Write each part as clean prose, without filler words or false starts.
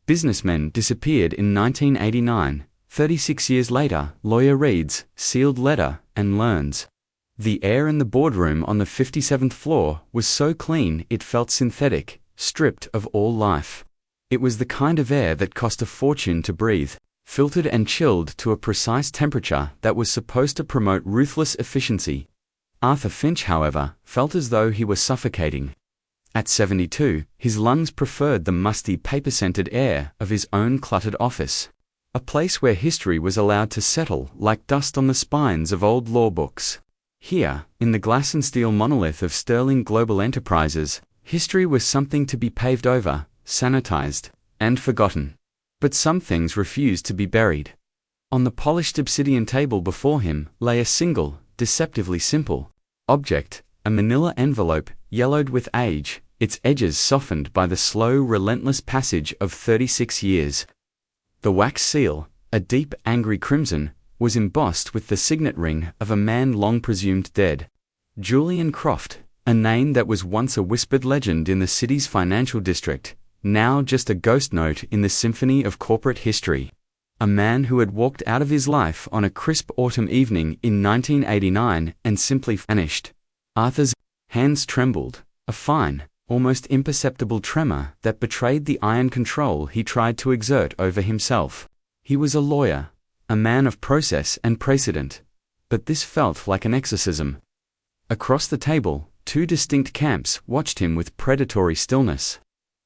Businessmen disappeared in 1989. 36 years later, lawyer reads, sealed letter, and learns. The air in the boardroom on the 57th floor was so clean it felt synthetic, stripped of all life. It was the kind of air that cost a fortune to breathe, filtered and chilled to a precise temperature that was supposed to promote ruthless efficiency. Arthur Finch, however, felt as though he was suffocating. At 72, his lungs preferred the musty paper-scented air of his own cluttered office, a place where history was allowed to settle like dust on the spines of old law books. Here, in the glass and steel monolith of Sterling Global Enterprises, history was something to be paved over, sanitized, and forgotten. But some things refused to be buried. On the polished obsidian table before him lay a single, deceptively simple object, a manila envelope, yellowed with age, its edges softened by the slow, relentless passage of 36 years. The wax seal, a deep, angry crimson, was embossed with the signet ring of a man long presumed dead. Julian Croft, a name that was once a whispered legend in the city's financial district, now just a ghost note in the symphony of corporate history. A man who had walked out of his life on a crisp autumn evening in 1989 and simply vanished. Arthur's hands trembled, a fine, almost imperceptible tremor that betrayed the iron control he tried to exert over himself. He was a lawyer, a man of process and precedent, but this felt like an exorcism. Across the table, two distinct camps watched him with predatory stillness.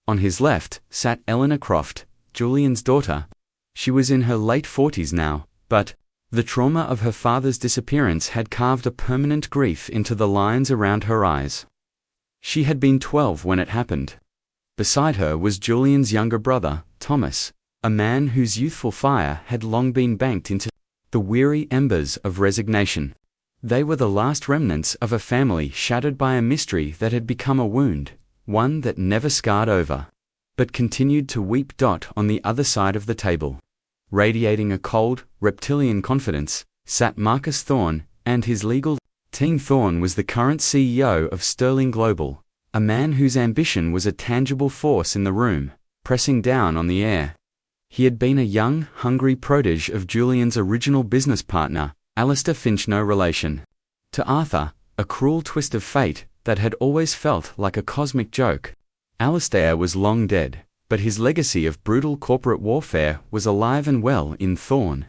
On his left sat Eleanor Croft, Julian's daughter. She was in her late 40s now, but the trauma of her father's disappearance had carved a permanent grief into the lines around her eyes. She had been 12 when it happened. Beside her was Julian's younger brother, Thomas, a man whose youthful fire had long been banked into the weary embers of resignation. They were the last remnants of a family shattered by a mystery that had become a wound, one that never scarred over, but continued to weep. On the other side of the table, radiating a cold, reptilian confidence, sat Marcus Thorne and his legal team. Thorne was the current CEO of Sterling Global, a man whose ambition was a tangible force in the room, pressing down on the air. He had been a young, hungry protege of Julian's original business partner, Alistair Finch, no relation to Arthur, a cruel twist of fate that had always felt like a cosmic joke. Alistair was long dead, but his legacy of brutal corporate warfare was alive and well in Thorne,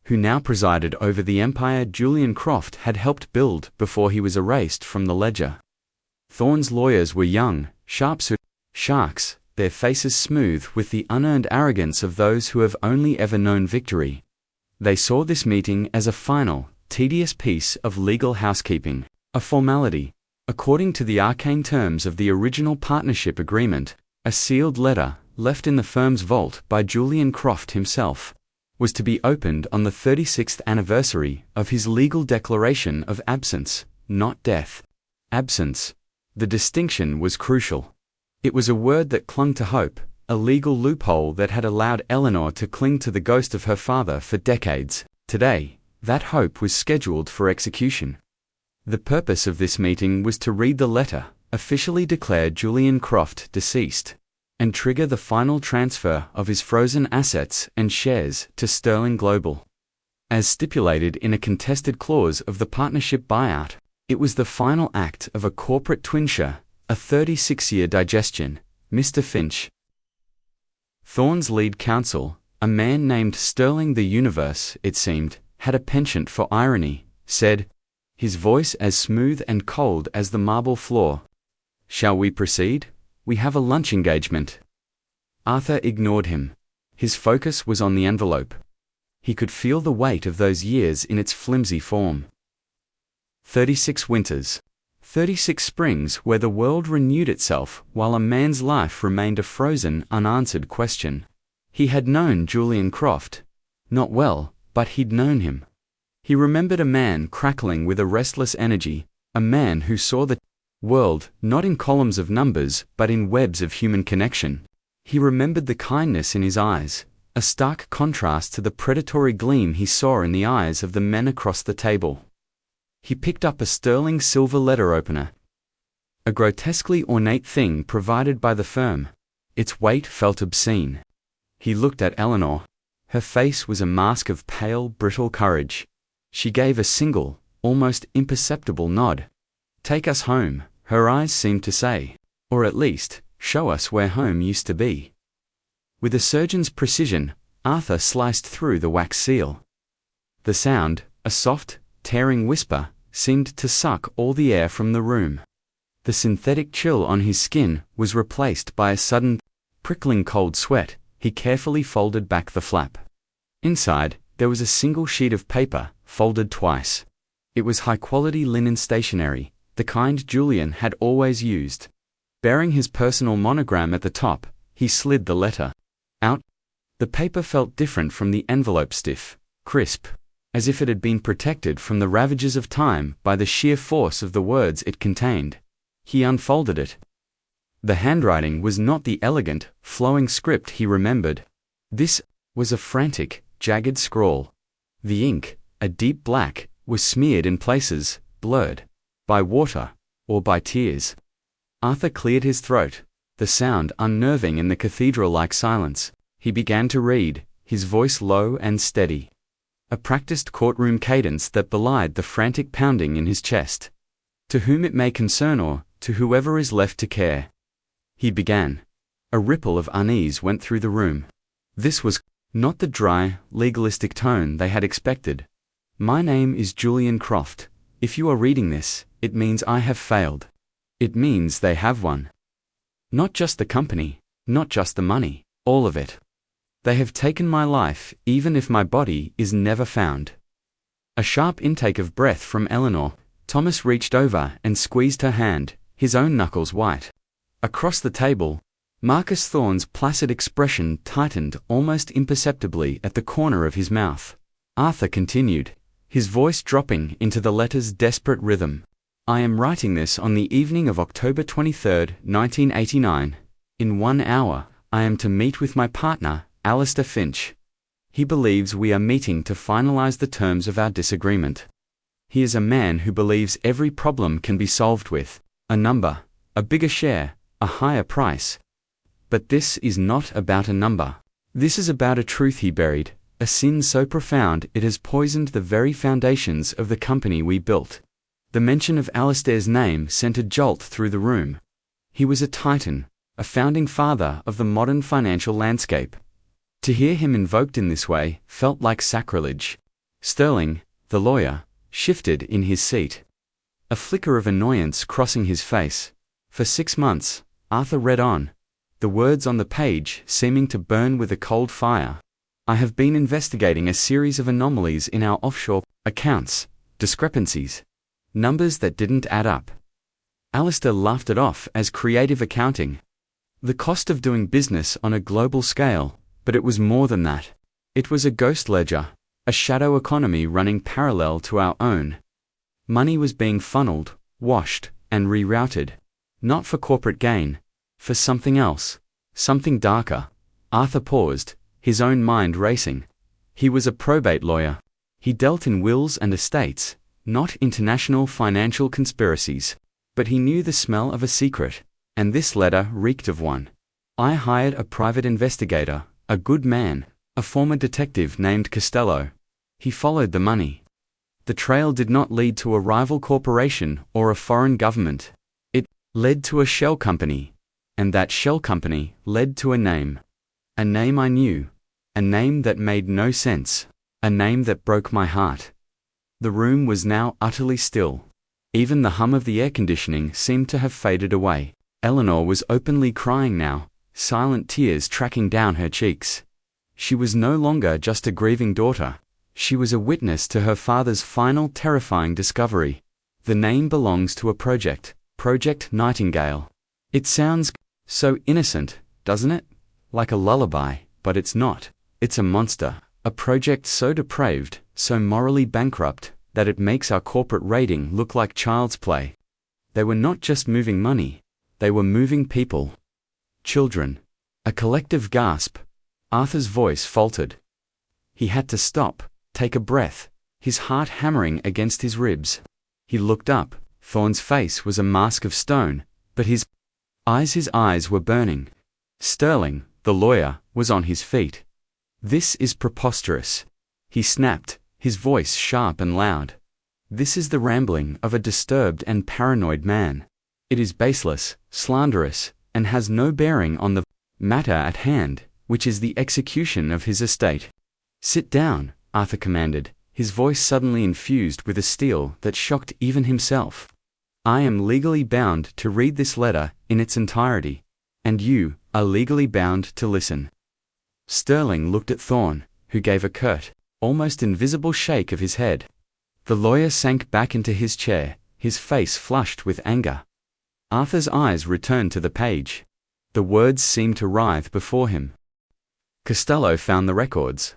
who now presided over the empire Julian Croft had helped build before he was erased from the ledger. Thorne's lawyers were young, sharp-suited sharks, their faces smooth with the unearned arrogance of those who have only ever known victory. They saw this meeting as a final, tedious piece of legal housekeeping, a formality. According to the arcane terms of the original partnership agreement, a sealed letter, left in the firm's vault by Julian Croft himself, was to be opened on the 36th anniversary of his legal declaration of absence, not death. Absence. The distinction was crucial. It was a word that clung to hope, a legal loophole that had allowed Eleanor to cling to the ghost of her father for decades. Today, that hope was scheduled for execution. The purpose of this meeting was to read the letter, officially declare Julian Croft deceased, and trigger the final transfer of his frozen assets and shares to Sterling Global. As stipulated in a contested clause of the partnership buyout, it was the final act of a corporate twinsure, a 36-year digestion. Mr. Finch, Thorne's lead counsel, a man named Sterling the Universe, it seemed, had a penchant for irony, said, his voice as smooth and cold as the marble floor. Shall we proceed? We have a lunch engagement. Arthur ignored him. His focus was on the envelope. He could feel the weight of those years in its flimsy form. 36 winters. 36 springs where the world renewed itself while a man's life remained a frozen, unanswered question. He had known Julian Croft. Not well, but he'd known him. He remembered a man crackling with a restless energy, a man who saw the world not in columns of numbers but in webs of human connection. He remembered the kindness in his eyes, a stark contrast to the predatory gleam he saw in the eyes of the men across the table. He picked up a sterling silver letter opener, a grotesquely ornate thing provided by the firm. Its weight felt obscene. He looked at Eleanor. Her face was a mask of pale, brittle courage. She gave a single, almost imperceptible nod. "Take us home," her eyes seemed to say. "Or at least, show us where home used to be." With a surgeon's precision, Arthur sliced through the wax seal. The sound, a soft, tearing whisper, seemed to suck all the air from the room. The synthetic chill on his skin was replaced by a sudden, prickling cold sweat. He carefully folded back the flap. Inside, there was a single sheet of paper, folded twice. It was high-quality linen stationery, the kind Julian had always used. Bearing his personal monogram at the top, he slid the letter out. The paper felt different from the envelope, stiff, crisp, as if it had been protected from the ravages of time by the sheer force of the words it contained. He unfolded it. The handwriting was not the elegant, flowing script he remembered. This was a frantic, jagged scrawl. The ink, a deep black, was smeared in places, blurred by water or by tears. Arthur cleared his throat, the sound unnerving in the cathedral-like silence. He began to read, his voice low and steady. A practiced courtroom cadence that belied the frantic pounding in his chest. "To whom it may concern, or to whoever is left to care," he began. A ripple of unease went through the room. This was not the dry, legalistic tone they had expected. "My name is Julian Croft. If you are reading this, it means I have failed. It means they have won. Not just the company, not just the money, all of it. They have taken my life, even if my body is never found." A sharp intake of breath from Eleanor. Thomas reached over and squeezed her hand, his own knuckles white. Across the table, Marcus Thorne's placid expression tightened almost imperceptibly at the corner of his mouth. Arthur continued, his voice dropping into the letter's desperate rhythm. "I am writing this on the evening of October 23, 1989. In 1 hour, I am to meet with my partner, Alistair Finch. He believes we are meeting to finalize the terms of our disagreement. He is a man who believes every problem can be solved with a number, a bigger share, a higher price. But this is not about a number. This is about a truth he buried, a sin so profound it has poisoned the very foundations of the company we built." The mention of Alistair's name sent a jolt through the room. He was a titan, a founding father of the modern financial landscape. To hear him invoked in this way felt like sacrilege. Sterling, the lawyer, shifted in his seat, a flicker of annoyance crossing his face. "For 6 months," Arthur read on, the words on the page seeming to burn with a cold fire, "I have been investigating a series of anomalies in our offshore accounts, discrepancies, numbers that didn't add up." Alistair laughed it off as creative accounting. The cost of doing business on a global scale, but it was more than that. It was a ghost ledger, a shadow economy running parallel to our own. Money was being funneled, washed, and rerouted. Not for corporate gain, for something else, something darker. Arthur paused, his own mind racing. He was a probate lawyer. He dealt in wills and estates, not international financial conspiracies. But he knew the smell of a secret, and this letter reeked of one. "I hired a private investigator, a good man, a former detective named Costello. He followed the money. The trail did not lead to a rival corporation or a foreign government. It led to a shell company, and that shell company led to a name. A name I knew, a name that made no sense, a name that broke my heart." The room was now utterly still. Even the hum of the air conditioning seemed to have faded away. Eleanor was openly crying now, silent tears tracking down her cheeks. She was no longer just a grieving daughter. She was a witness to her father's final terrifying discovery. The name belongs to a project, Project Nightingale. It sounds so innocent, doesn't it? Like a lullaby, but it's not. It's a monster, a project so depraved, so morally bankrupt, that it makes our corporate rating look like child's play. They were not just moving money, they were moving people. Children. A collective gasp. Arthur's voice faltered. He had to stop, take a breath, his heart hammering against his ribs. He looked up. Thorne's face was a mask of stone, but his eyes were burning. "Sterling," The lawyer was on his feet. "This is preposterous," he snapped, his voice sharp and loud. "This is the rambling of a disturbed and paranoid man. It is baseless, slanderous, and has no bearing on the matter at hand, which is the execution of his estate." "Sit down," Arthur commanded, his voice suddenly infused with a steel that shocked even himself. "I am legally bound to read this letter in its entirety, and you are legally bound to listen." Sterling looked at Thorne, who gave a curt, almost invisible shake of his head. The lawyer sank back into his chair, his face flushed with anger. Arthur's eyes returned to the page. The words seemed to writhe before him. Costello found the records.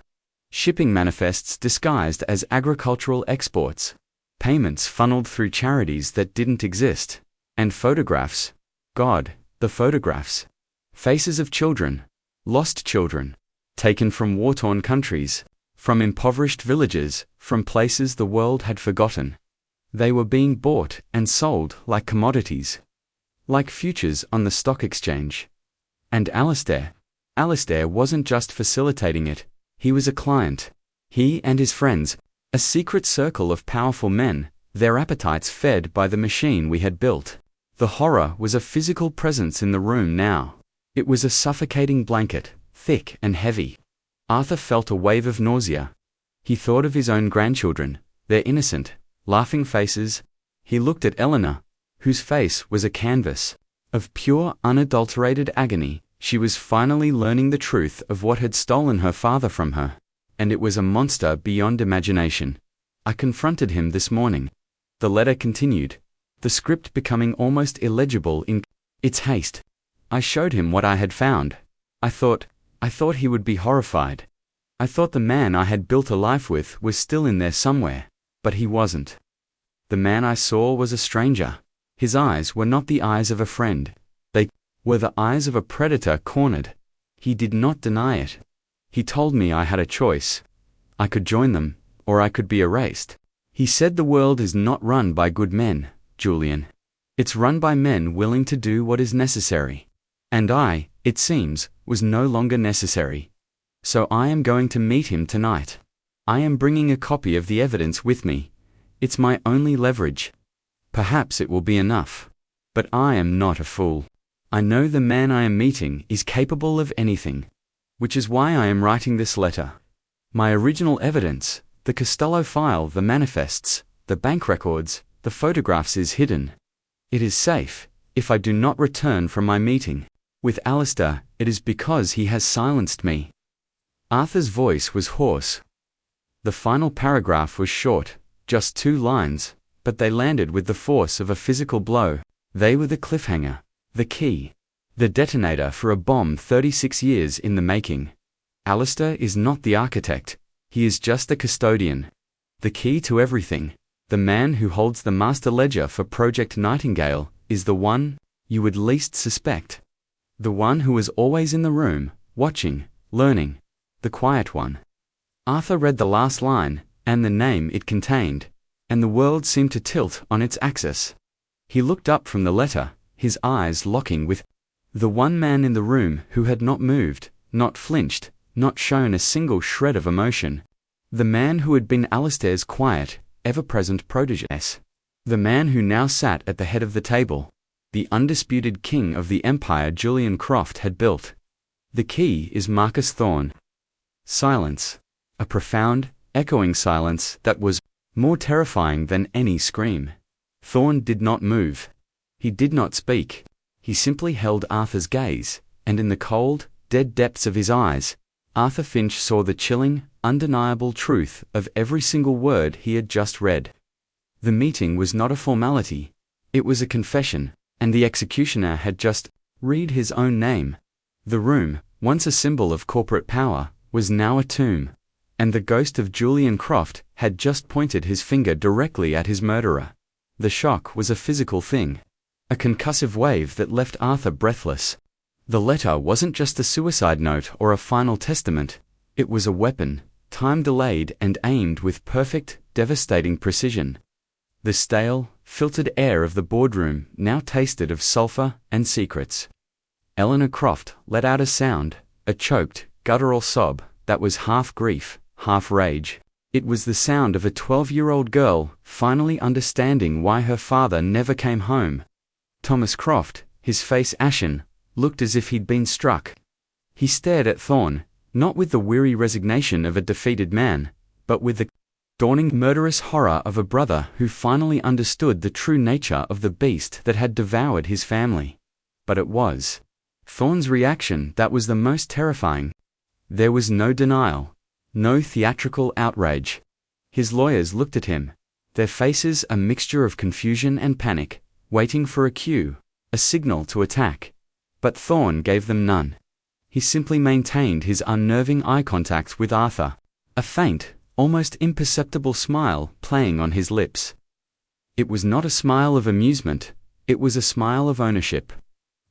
Shipping manifests disguised as agricultural exports. Payments funneled through charities that didn't exist. And photographs. God, the photographs. Faces of children. Lost children. Taken from war-torn countries. From impoverished villages. From places the world had forgotten. They were being bought and sold like commodities. Like futures on the stock exchange. And Alistair wasn't just facilitating it, he was a client. He and his friends, a secret circle of powerful men, their appetites fed by the machine we had built. The horror was a physical presence in the room now. It was a suffocating blanket, thick and heavy. Arthur felt a wave of nausea. He thought of his own grandchildren, their innocent, laughing faces. He looked at Eleanor, whose face was a canvas of pure, unadulterated agony. She was finally learning the truth of what had stolen her father from her, and it was a monster beyond imagination. "I confronted him this morning," the letter continued, the script becoming almost illegible in its haste. "I showed him what I had found. I thought he would be horrified. I thought the man I had built a life with was still in there somewhere, but he wasn't. The man I saw was a stranger. His eyes were not the eyes of a friend. They were the eyes of a predator cornered. He did not deny it. He told me I had a choice. I could join them, or I could be erased. He said the world is not run by good men, Julian. It's run by men willing to do what is necessary. And I, it seems, was no longer necessary. So I am going to meet him tonight. I am bringing a copy of the evidence with me. It's my only leverage. Perhaps it will be enough. But I am not a fool. I know the man I am meeting is capable of anything. Which is why I am writing this letter. My original evidence, the Costello file, the manifests, the bank records, the photographs is hidden. It is safe, if I do not return from my meeting. With Alistair, it is because he has silenced me." Arthur's voice was hoarse. The final paragraph was short, just 2 lines, but they landed with the force of a physical blow. They were the cliffhanger, the key, the detonator for a bomb 36 years in the making. Alistair is not the architect, he is just the custodian. The key to everything, the man who holds the master ledger for Project Nightingale, is the one you would least suspect. The one who is always in the room, watching, learning, the quiet one. Arthur read the last line, and the name it contained, and the world seemed to tilt on its axis. He looked up from the letter, his eyes locking with the one man in the room who had not moved, not flinched, not shown a single shred of emotion. The man who had been Alistair's quiet, ever-present protégé. The man who now sat at the head of the table. The undisputed king of the empire Julian Croft had built. The key is Marcus Thorne. Silence. A profound, echoing silence that was more terrifying than any scream. Thorne did not move. He did not speak. He simply held Arthur's gaze, and in the cold, dead depths of his eyes, Arthur Finch saw the chilling, undeniable truth of every single word he had just read. The meeting was not a formality. It was a confession, and the executioner had just read his own name. The room, once a symbol of corporate power, was now a tomb, and the ghost of Julian Croft had just pointed his finger directly at his murderer. The shock was a physical thing, a concussive wave that left Arthur breathless. The letter wasn't just a suicide note or a final testament, it was a weapon, time-delayed and aimed with perfect, devastating precision. The stale, filtered air of the boardroom now tasted of sulfur and secrets. Eleanor Croft let out a sound, a choked, guttural sob that was half grief, half rage. It was the sound of a 12-year-old girl finally understanding why her father never came home. Thomas Croft, his face ashen, looked as if he'd been struck. He stared at Thorn, not with the weary resignation of a defeated man, but with the dawning murderous horror of a brother who finally understood the true nature of the beast that had devoured his family. But it was Thorn's reaction that was the most terrifying. There was no denial, no theatrical outrage. His lawyers looked at him, their faces a mixture of confusion and panic, waiting for a cue, a signal to attack. But Thorn gave them none. He simply maintained his unnerving eye contact with Arthur, a faint, almost imperceptible smile playing on his lips. It was not a smile of amusement, it was a smile of ownership.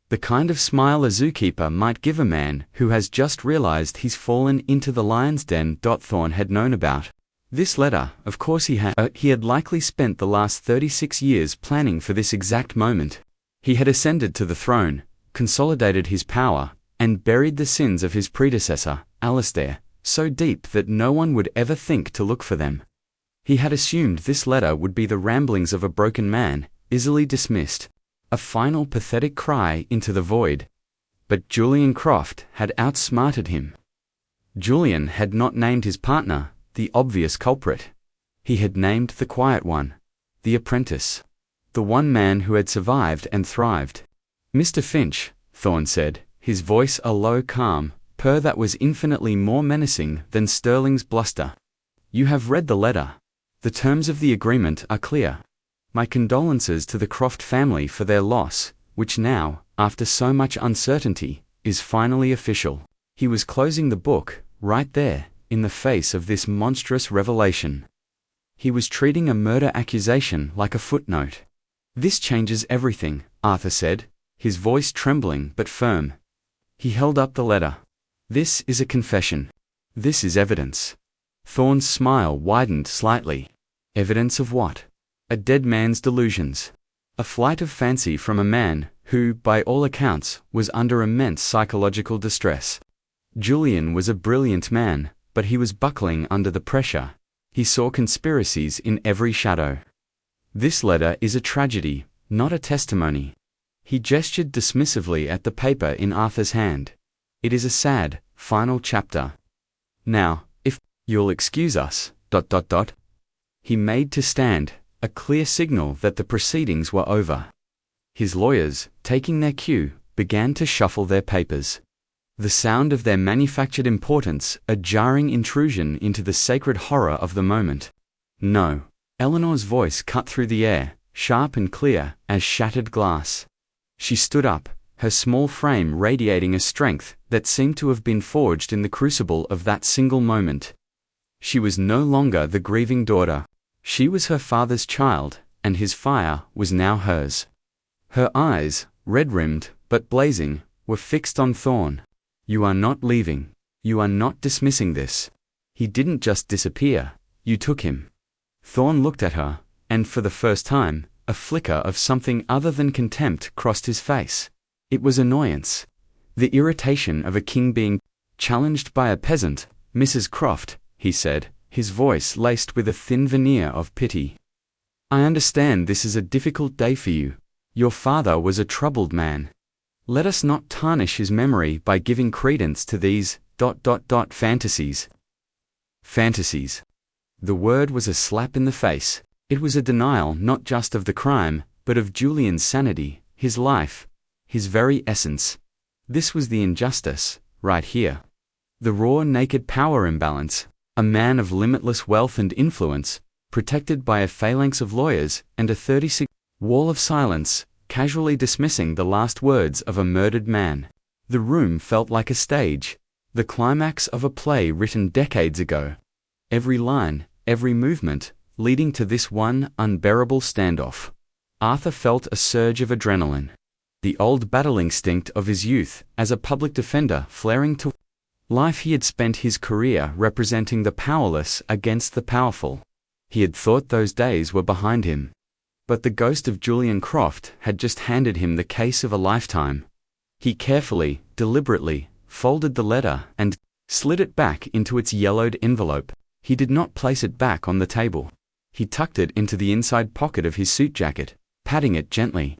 The kind of smile a zookeeper might give a man who has just realized he's fallen into the lion's den. Thorn had known about this letter, of course he had. He had likely spent the last 36 years planning for this exact moment. He had ascended to the throne, consolidated his power, and buried the sins of his predecessor, Alistair, so deep that no one would ever think to look for them. He had assumed this letter would be the ramblings of a broken man, easily dismissed, a final pathetic cry into the void. But Julian Croft had outsmarted him. Julian had not named his partner, the obvious culprit. He had named the quiet one, the apprentice, the one man who had survived and thrived. "Mr. Finch," Thorn said, his voice a low calm purr that was infinitely more menacing than Sterling's bluster. "You have read the letter. The terms of the agreement are clear. My condolences to the Croft family for their loss, which now, after so much uncertainty, is finally official." He was closing the book, right there, in the face of this monstrous revelation. He was treating a murder accusation like a footnote. "This changes everything," Arthur said, his voice trembling but firm. He held up the letter. "This is a confession. This is evidence." Thorn's smile widened slightly. Evidence of what? A dead man's delusions. A flight of fancy from a man who, by all accounts, was under immense psychological distress. Julian was a brilliant man, but he was buckling under the pressure. He saw conspiracies in every shadow. "This letter is a tragedy, not a testimony." He gestured dismissively at the paper in Arthur's hand. "It is a sad, final chapter. Now, if you'll excuse us, ... He made to stand, a clear signal that the proceedings were over. His lawyers, taking their cue, began to shuffle their papers. The sound of their manufactured importance, a jarring intrusion into the sacred horror of the moment. "No." Eleanor's voice cut through the air, sharp and clear as shattered glass. She stood up, her small frame radiating a strength that seemed to have been forged in the crucible of that single moment. She was no longer the grieving daughter. She was her father's child, and his fire was now hers. Her eyes, red-rimmed but blazing, were fixed on Thorn. "You are not leaving. You are not dismissing this. He didn't just disappear, you took him." Thorn looked at her, and for the first time, a flicker of something other than contempt crossed his face. It was annoyance. The irritation of a king being challenged by a peasant. "Mrs. Croft," he said, his voice laced with a thin veneer of pity. "I understand this is a difficult day for you. Your father was a troubled man. Let us not tarnish his memory by giving credence to these ... fantasies." Fantasies. The word was a slap in the face. It was a denial not just of the crime, but of Julian's sanity, his life, his very essence. This was the injustice, right here. The raw naked power imbalance. A man of limitless wealth and influence, protected by a phalanx of lawyers and a 36 wall of silence, casually dismissing the last words of a murdered man. The room felt like a stage, the climax of a play written decades ago. Every line, every movement, leading to this one unbearable standoff. Arthur felt a surge of adrenaline. The old battle instinct of his youth as a public defender flaring to life. He had spent his career representing the powerless against the powerful. He had thought those days were behind him. But the ghost of Julian Croft had just handed him the case of a lifetime. He carefully, deliberately, folded the letter, and slid it back into its yellowed envelope. He did not place it back on the table. He tucked it into the inside pocket of his suit jacket, patting it gently.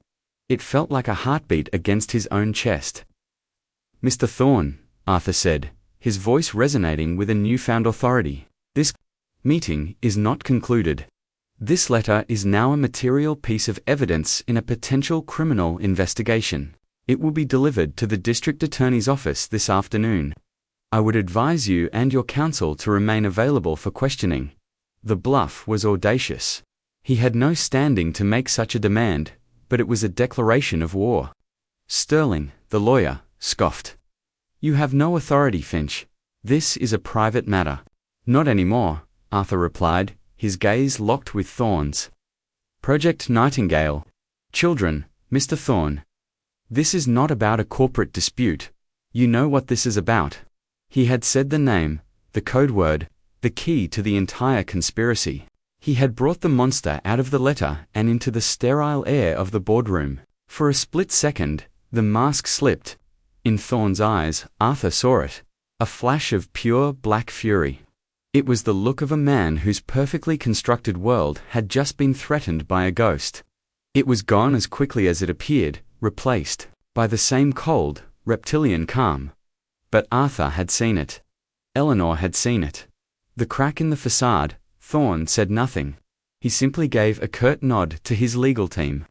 It felt like a heartbeat against his own chest. "Mr. Thorne," Arthur said, his voice resonating with a newfound authority, "this meeting is not concluded. This letter is now a material piece of evidence in a potential criminal investigation. It will be delivered to the district attorney's office this afternoon. I would advise you and your counsel to remain available for questioning." The bluff was audacious. He had no standing to make such a demand, but it was a declaration of war. Sterling, the lawyer, scoffed. "You have no authority, Finch. This is a private matter." "Not anymore," Arthur replied, his gaze locked with Thorne's. "Project Nightingale. Children, Mr. Thorne. This is not about a corporate dispute. You know what this is about." He had said the name, the code word, the key to the entire conspiracy. He had brought the monster out of the letter and into the sterile air of the boardroom. For a split second, the mask slipped. In Thorne's eyes, Arthur saw it. A flash of pure black fury. It was the look of a man whose perfectly constructed world had just been threatened by a ghost. It was gone as quickly as it appeared, replaced by the same cold, reptilian calm. But Arthur had seen it. Eleanor had seen it. The crack in the facade. Thorne said nothing. He simply gave a curt nod to his legal team.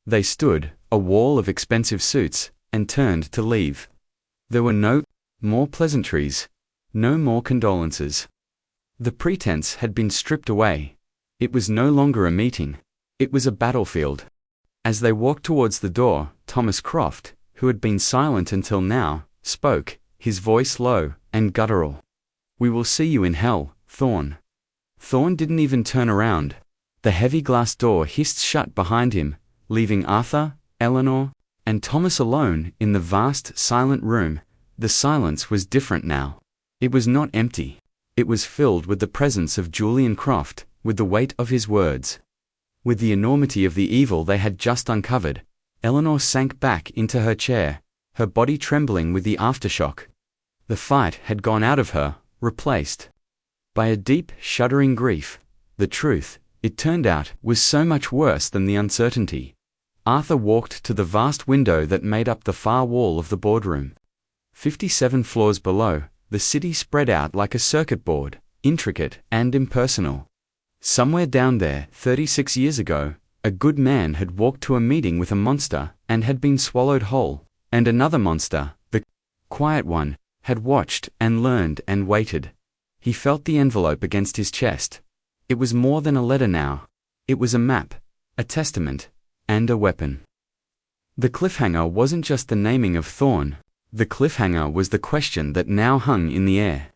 They stood, a wall of expensive suits, and turned to leave. There were no more pleasantries, no more condolences. The pretense had been stripped away. It was no longer a meeting. It was a battlefield. As they walked towards the door, Thomas Croft, who had been silent until now, spoke, his voice low and guttural. "We will see you in hell, Thorne." Thorne didn't even turn around. The heavy glass door hissed shut behind him, leaving Arthur, Eleanor, and Thomas alone in the vast, silent room. The silence was different now. It was not empty. It was filled with the presence of Julian Croft, with the weight of his words. With the enormity of the evil they had just uncovered, Eleanor sank back into her chair, her body trembling with the aftershock. The fight had gone out of her, replaced by a deep, shuddering grief. The truth, it turned out, was so much worse than the uncertainty. Arthur walked to the vast window that made up the far wall of the boardroom. 57 floors below, the city spread out like a circuit board, intricate and impersonal. Somewhere down there, 36 years ago, a good man had walked to a meeting with a monster and had been swallowed whole, and another monster, the quiet one, had watched and learned and waited. He felt the envelope against his chest. It was more than a letter now. It was a map, a testament, and a weapon. The cliffhanger wasn't just the naming of Thorne. The cliffhanger was the question that now hung in the air.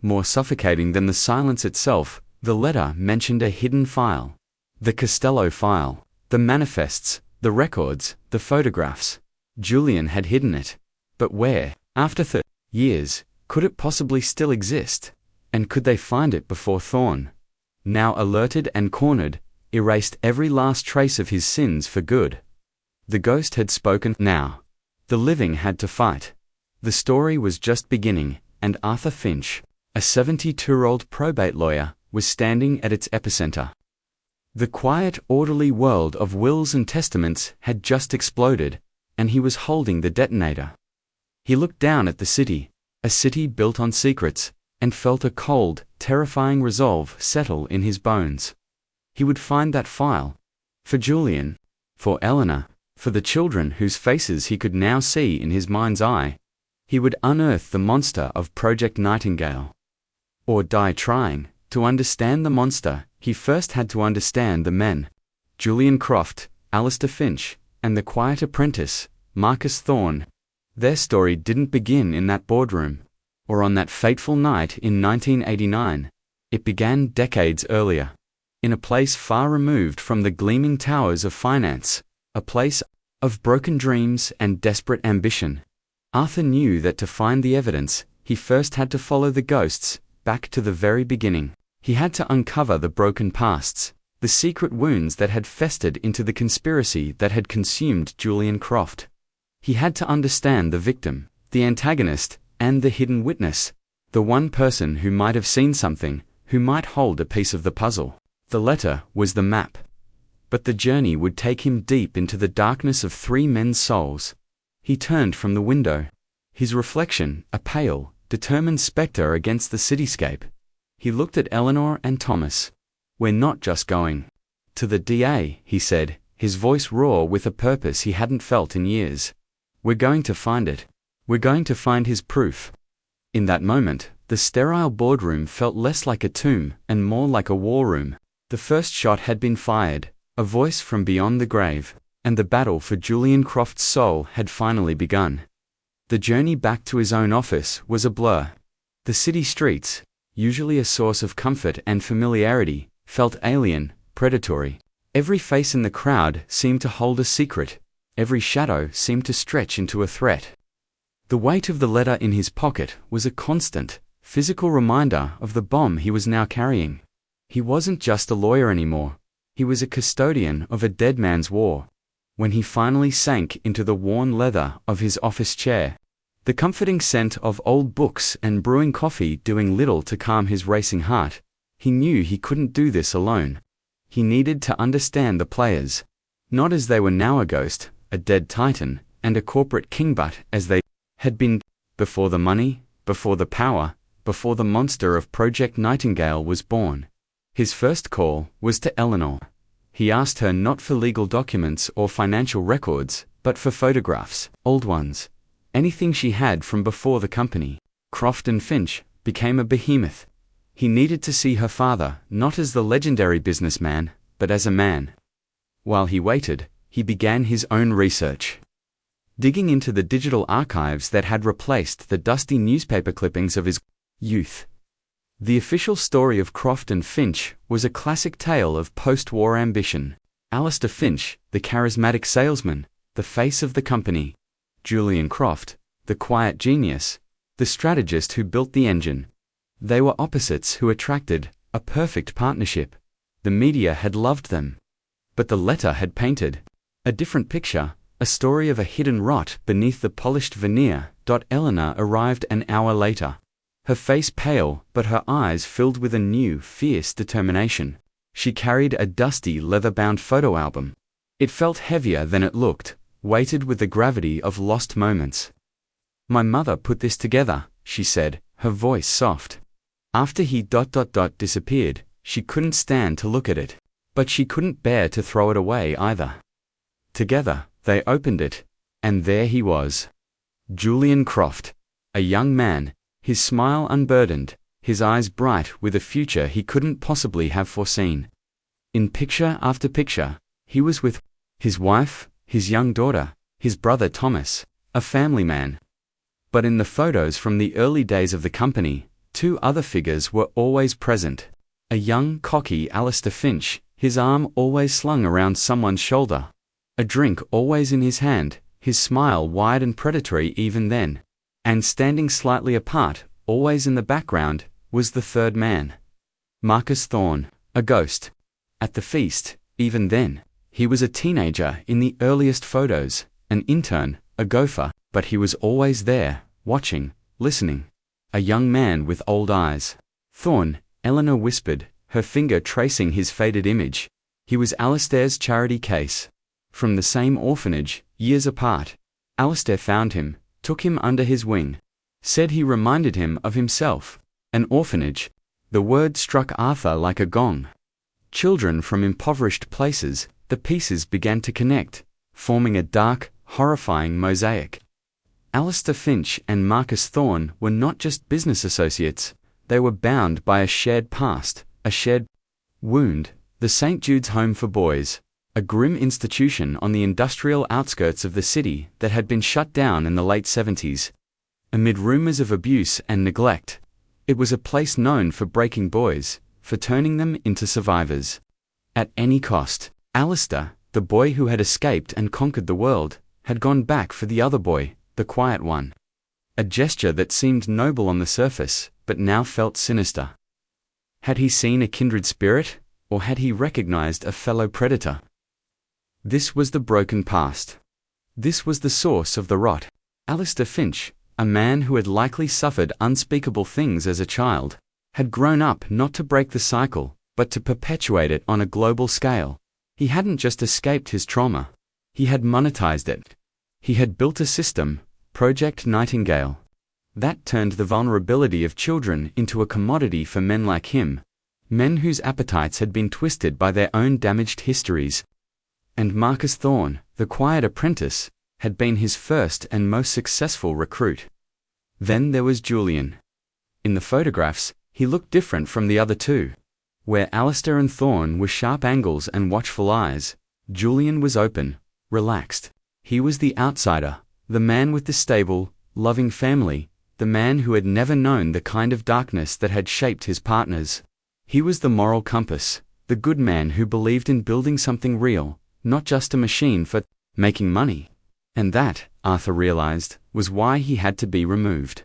More suffocating than the silence itself, the letter mentioned a hidden file. The Costello file, the manifests, the records, the photographs. Julian had hidden it. But where, after 30 years, could it possibly still exist? And could they find it before Thorne, now alerted and cornered, erased every last trace of his sins for good? The ghost had spoken now. The living had to fight. The story was just beginning, and Arthur Finch, a 72-year-old probate lawyer, was standing at its epicenter. The quiet, orderly world of wills and testaments had just exploded, and he was holding the detonator. He looked down at the city, a city built on secrets, and felt a cold, terrifying resolve settle in his bones. He would find that file. For Julian. For Eleanor. For the children whose faces he could now see in his mind's eye. He would unearth the monster of Project Nightingale. Or die trying. To understand the monster, he first had to understand the men. Julian Croft, Alistair Finch, and the quiet apprentice, Marcus Thorne. Their story didn't begin in that boardroom, or on that fateful night in 1989. It began decades earlier. In a place far removed from the gleaming towers of finance, a place of broken dreams and desperate ambition. Arthur knew that to find the evidence, he first had to follow the ghosts, back to the very beginning. He had to uncover the broken pasts, the secret wounds that had festered into the conspiracy that had consumed Julian Croft. He had to understand the victim, the antagonist, And the hidden witness. The one person who might have seen something, who might hold a piece of the puzzle. The letter was the map. But the journey would take him deep into the darkness of three men's souls. He turned from the window. His reflection, a pale, determined spectre against the cityscape. He looked at Eleanor and Thomas. "We're not just going to the DA," he said, his voice raw with a purpose he hadn't felt in years. "We're going to find it. We're going to find his proof." In that moment, the sterile boardroom felt less like a tomb and more like a war room. The first shot had been fired, a voice from beyond the grave, and the battle for Julian Croft's soul had finally begun. The journey back to his own office was a blur. The city streets, usually a source of comfort and familiarity, felt alien, predatory. Every face in the crowd seemed to hold a secret. Every shadow seemed to stretch into a threat. The weight of the letter in his pocket was a constant, physical reminder of the bomb he was now carrying. He wasn't just a lawyer anymore. He was a custodian of a dead man's war. When he finally sank into the worn leather of his office chair, the comforting scent of old books and brewing coffee doing little to calm his racing heart, he knew he couldn't do this alone. He needed to understand the players, not as they were now a ghost, a dead titan, and a corporate king, but as they had been before the money, before the power, before the monster of Project Nightingale was born. His first call was to Eleanor. He asked her not for legal documents or financial records, but for photographs, old ones, anything she had from before the company. Croft and Finch became a behemoth. He needed to see her father, not as the legendary businessman, but as a man. While he waited, he began his own research. Digging into the digital archives that had replaced the dusty newspaper clippings of his youth. The official story of Croft and Finch was a classic tale of post-war ambition. Alistair Finch, the charismatic salesman, the face of the company. Julian Croft, the quiet genius, the strategist who built the engine. They were opposites who attracted a perfect partnership. The media had loved them. But the letter had painted a different picture, a story of a hidden rot beneath the polished veneer. Eleanor arrived an hour later. Her face pale, but her eyes filled with a new, fierce determination. She carried a dusty, leather-bound photo album. It felt heavier than it looked, weighted with the gravity of lost moments. "My mother put this together," she said, her voice soft. After he disappeared, she couldn't stand to look at it. But she couldn't bear to throw it away either. Together, they opened it, and there he was. Julian Croft, a young man, his smile unburdened, his eyes bright with a future he couldn't possibly have foreseen. In picture after picture, he was with his wife, his young daughter, his brother Thomas, a family man. But in the photos from the early days of the company, two other figures were always present. A young, cocky Alistair Finch, his arm always slung around someone's shoulder. A drink always in his hand, his smile wide and predatory even then. And standing slightly apart, always in the background, was the third man. Marcus Thorne, a ghost. At the feast, even then, he was a teenager in the earliest photos, an intern, a gopher, but he was always there, watching, listening. A young man with old eyes. Thorne, Eleanor whispered, her finger tracing his faded image. He was Alistair's charity case. From the same orphanage, years apart. Alistair found him, took him under his wing. Said he reminded him of himself. An orphanage. The word struck Arthur like a gong. Children from impoverished places, the pieces began to connect, forming a dark, horrifying mosaic. Alistair Finch and Marcus Thorne were not just business associates, they were bound by a shared past, a shared wound, the St. Jude's Home for Boys, a grim institution on the industrial outskirts of the city that had been shut down in the late 70s. Amid rumors of abuse and neglect, it was a place known for breaking boys, for turning them into survivors. At any cost, Alistair, the boy who had escaped and conquered the world, had gone back for the other boy, the quiet one. A gesture that seemed noble on the surface, but now felt sinister. Had he seen a kindred spirit, or had he recognized a fellow predator? This was the broken past. This was the source of the rot. Alistair Finch, a man who had likely suffered unspeakable things as a child, had grown up not to break the cycle, but to perpetuate it on a global scale. He hadn't just escaped his trauma. He had monetized it. He had built a system, Project Nightingale, that turned the vulnerability of children into a commodity for men like him, men whose appetites had been twisted by their own damaged histories. And Marcus Thorne, the quiet apprentice, had been his first and most successful recruit. Then there was Julian. In the photographs, he looked different from the other two. Where Alistair and Thorne were sharp angles and watchful eyes, Julian was open, relaxed. He was the outsider, the man with the stable, loving family, the man who had never known the kind of darkness that had shaped his partners. He was the moral compass, the good man who believed in building something real, not just a machine for making money. And that, Arthur realized, was why he had to be removed.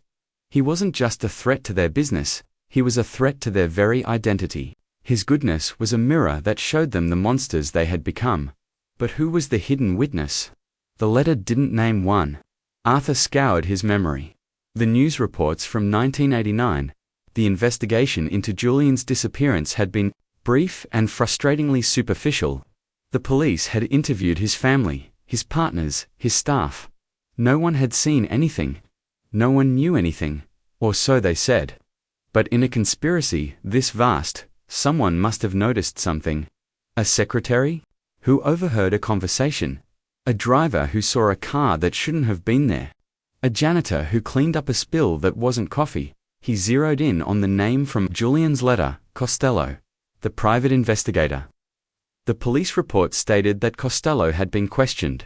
He wasn't just a threat to their business, he was a threat to their very identity. His goodness was a mirror that showed them the monsters they had become. But who was the hidden witness? The letter didn't name one. Arthur scoured his memory. The news reports from 1989, the investigation into Julian's disappearance had been brief and frustratingly superficial. The police had interviewed his family, his partners, his staff. No one had seen anything. No one knew anything, or so they said. But in a conspiracy this vast, someone must have noticed something. A secretary? Who overheard a conversation? A driver who saw a car that shouldn't have been there? A janitor who cleaned up a spill that wasn't coffee? He zeroed in on the name from Julian's letter, Costello, the private investigator. The police report stated that Costello had been questioned.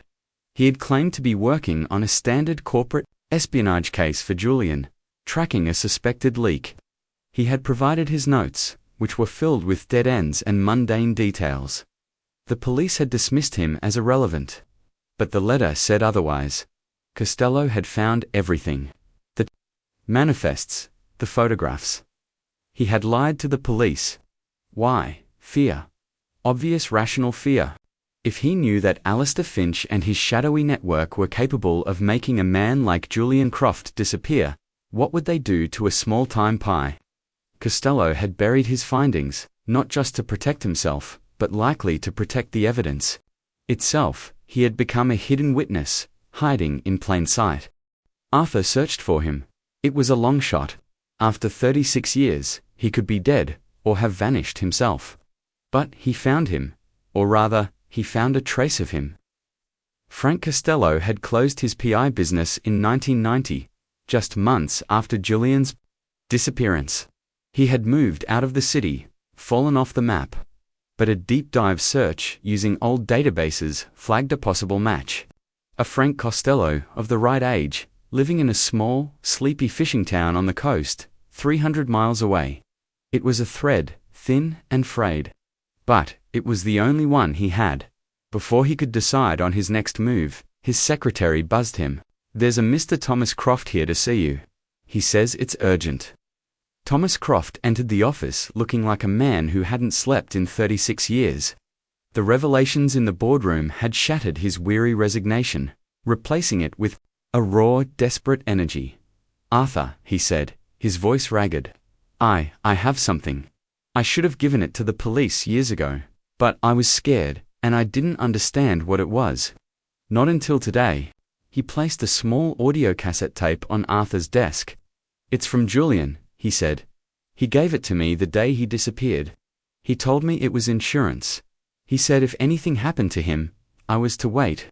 He had claimed to be working on a standard corporate espionage case for Julian, tracking a suspected leak. He had provided his notes, which were filled with dead ends and mundane details. The police had dismissed him as irrelevant. But the letter said otherwise. Costello had found everything. The manifests, the photographs. He had lied to the police. Why? Fear. Obvious rational fear. If he knew that Alistair Finch and his shadowy network were capable of making a man like Julian Croft disappear, what would they do to a small-time pie? Costello had buried his findings, not just to protect himself, but likely to protect the evidence itself. He had become a hidden witness, hiding in plain sight. Arthur searched for him. It was a long shot. After 36 years, he could be dead, or have vanished himself. But he found him, or rather, he found a trace of him. Frank Costello had closed his PI business in 1990, just months after Julian's disappearance. He had moved out of the city, fallen off the map. But a deep dive search using old databases flagged a possible match. A Frank Costello of the right age, living in a small, sleepy fishing town on the coast, 300 miles away. It was a thread, thin and frayed. But it was the only one he had. Before he could decide on his next move, his secretary buzzed him. "There's a Mr. Thomas Croft here to see you. He says it's urgent." Thomas Croft entered the office looking like a man who hadn't slept in 36 years. The revelations in the boardroom had shattered his weary resignation, replacing it with a raw, desperate energy. "Arthur," he said, his voice ragged. I have something. I should have given it to the police years ago, but I was scared, and I didn't understand what it was. Not until today." He placed a small audio cassette tape on Arthur's desk. "It's from Julian," he said. "He gave it to me the day he disappeared. He told me it was insurance. He said if anything happened to him, I was to wait.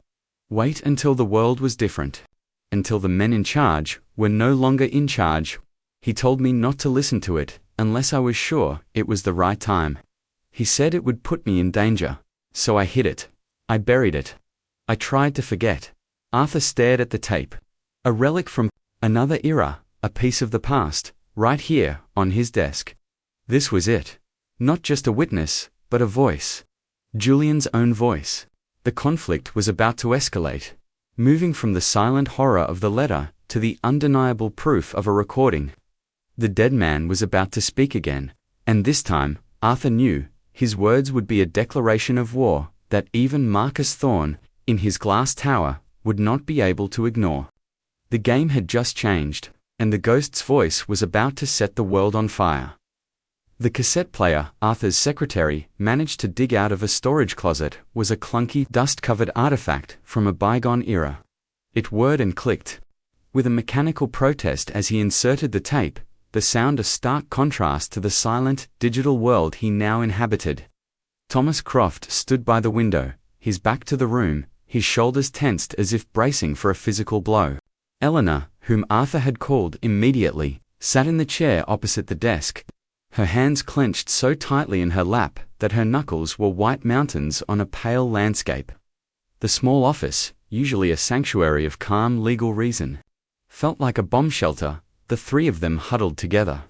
Wait until the world was different. Until the men in charge were no longer in charge. He told me not to listen to it unless I was sure it was the right time. He said it would put me in danger, so I hid it. I buried it. I tried to forget." Arthur stared at the tape. A relic from another era, a piece of the past, right here on his desk. This was it. Not just a witness, but a voice. Julian's own voice. The conflict was about to escalate, moving from the silent horror of the letter to the undeniable proof of a recording. The dead man was about to speak again, and this time, Arthur knew, his words would be a declaration of war that even Marcus Thorne, in his glass tower, would not be able to ignore. The game had just changed, and the ghost's voice was about to set the world on fire. The cassette player, Arthur's secretary, managed to dig out of a storage closet, was a clunky, dust-covered artifact from a bygone era. It whirred and clicked. With a mechanical protest as he inserted the tape, the sound a stark contrast to the silent, digital world he now inhabited. Thomas Croft stood by the window, his back to the room, his shoulders tensed as if bracing for a physical blow. Eleanor, whom Arthur had called immediately, sat in the chair opposite the desk, her hands clenched so tightly in her lap that her knuckles were white mountains on a pale landscape. The small office, usually a sanctuary of calm legal reason, felt like a bomb shelter, the three of them huddled together.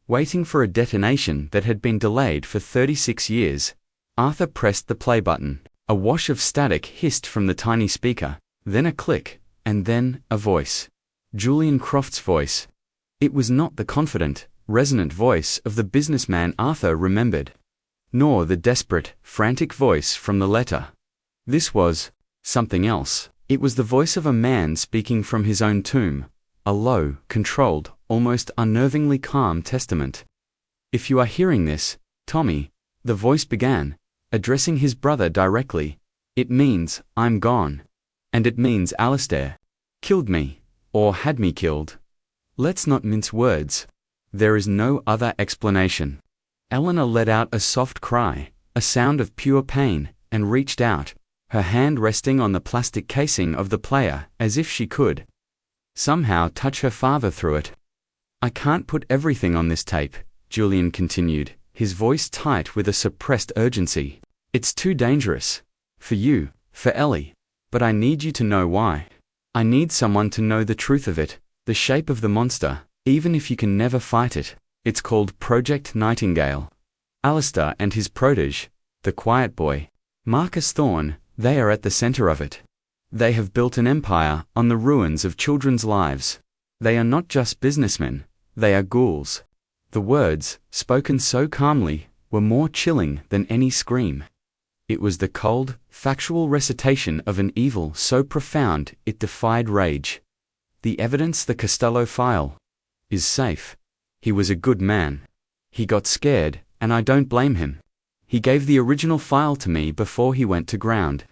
Waiting for a detonation that had been delayed for 36 years, Arthur pressed the play button. A wash of static hissed from the tiny speaker, then a click, and then a voice. Julian Croft's voice. It was not the confident, resonant voice of the businessman Arthur remembered, nor the desperate, frantic voice from the letter. This was something else. It was the voice of a man speaking from his own tomb, a low, controlled, almost unnervingly calm testament. "If you are hearing this, Tommy," the voice began, addressing his brother directly, "it means I'm gone. And it means Alistair killed me, or had me killed. Let's not mince words. There is no other explanation." Eleanor let out a soft cry, a sound of pure pain, and reached out, her hand resting on the plastic casing of the player as if she could somehow touch her father through it. "I can't put everything on this tape," Julian continued, his voice tight with a suppressed urgency. "It's too dangerous. For you, for Ellie. But I need you to know why. I need someone to know the truth of it, the shape of the monster, even if you can never fight it. It's called Project Nightingale. Alistair and his protege, the quiet boy, Marcus Thorne, they are at the center of it. They have built an empire on the ruins of children's lives. They are not just businessmen, they are ghouls." The words, spoken so calmly, were more chilling than any scream. It was the cold, factual recitation of an evil so profound it defied rage. "The evidence, the Costello file, is safe. He was a good man. He got scared, and I don't blame him. He gave the original file to me before he went to ground.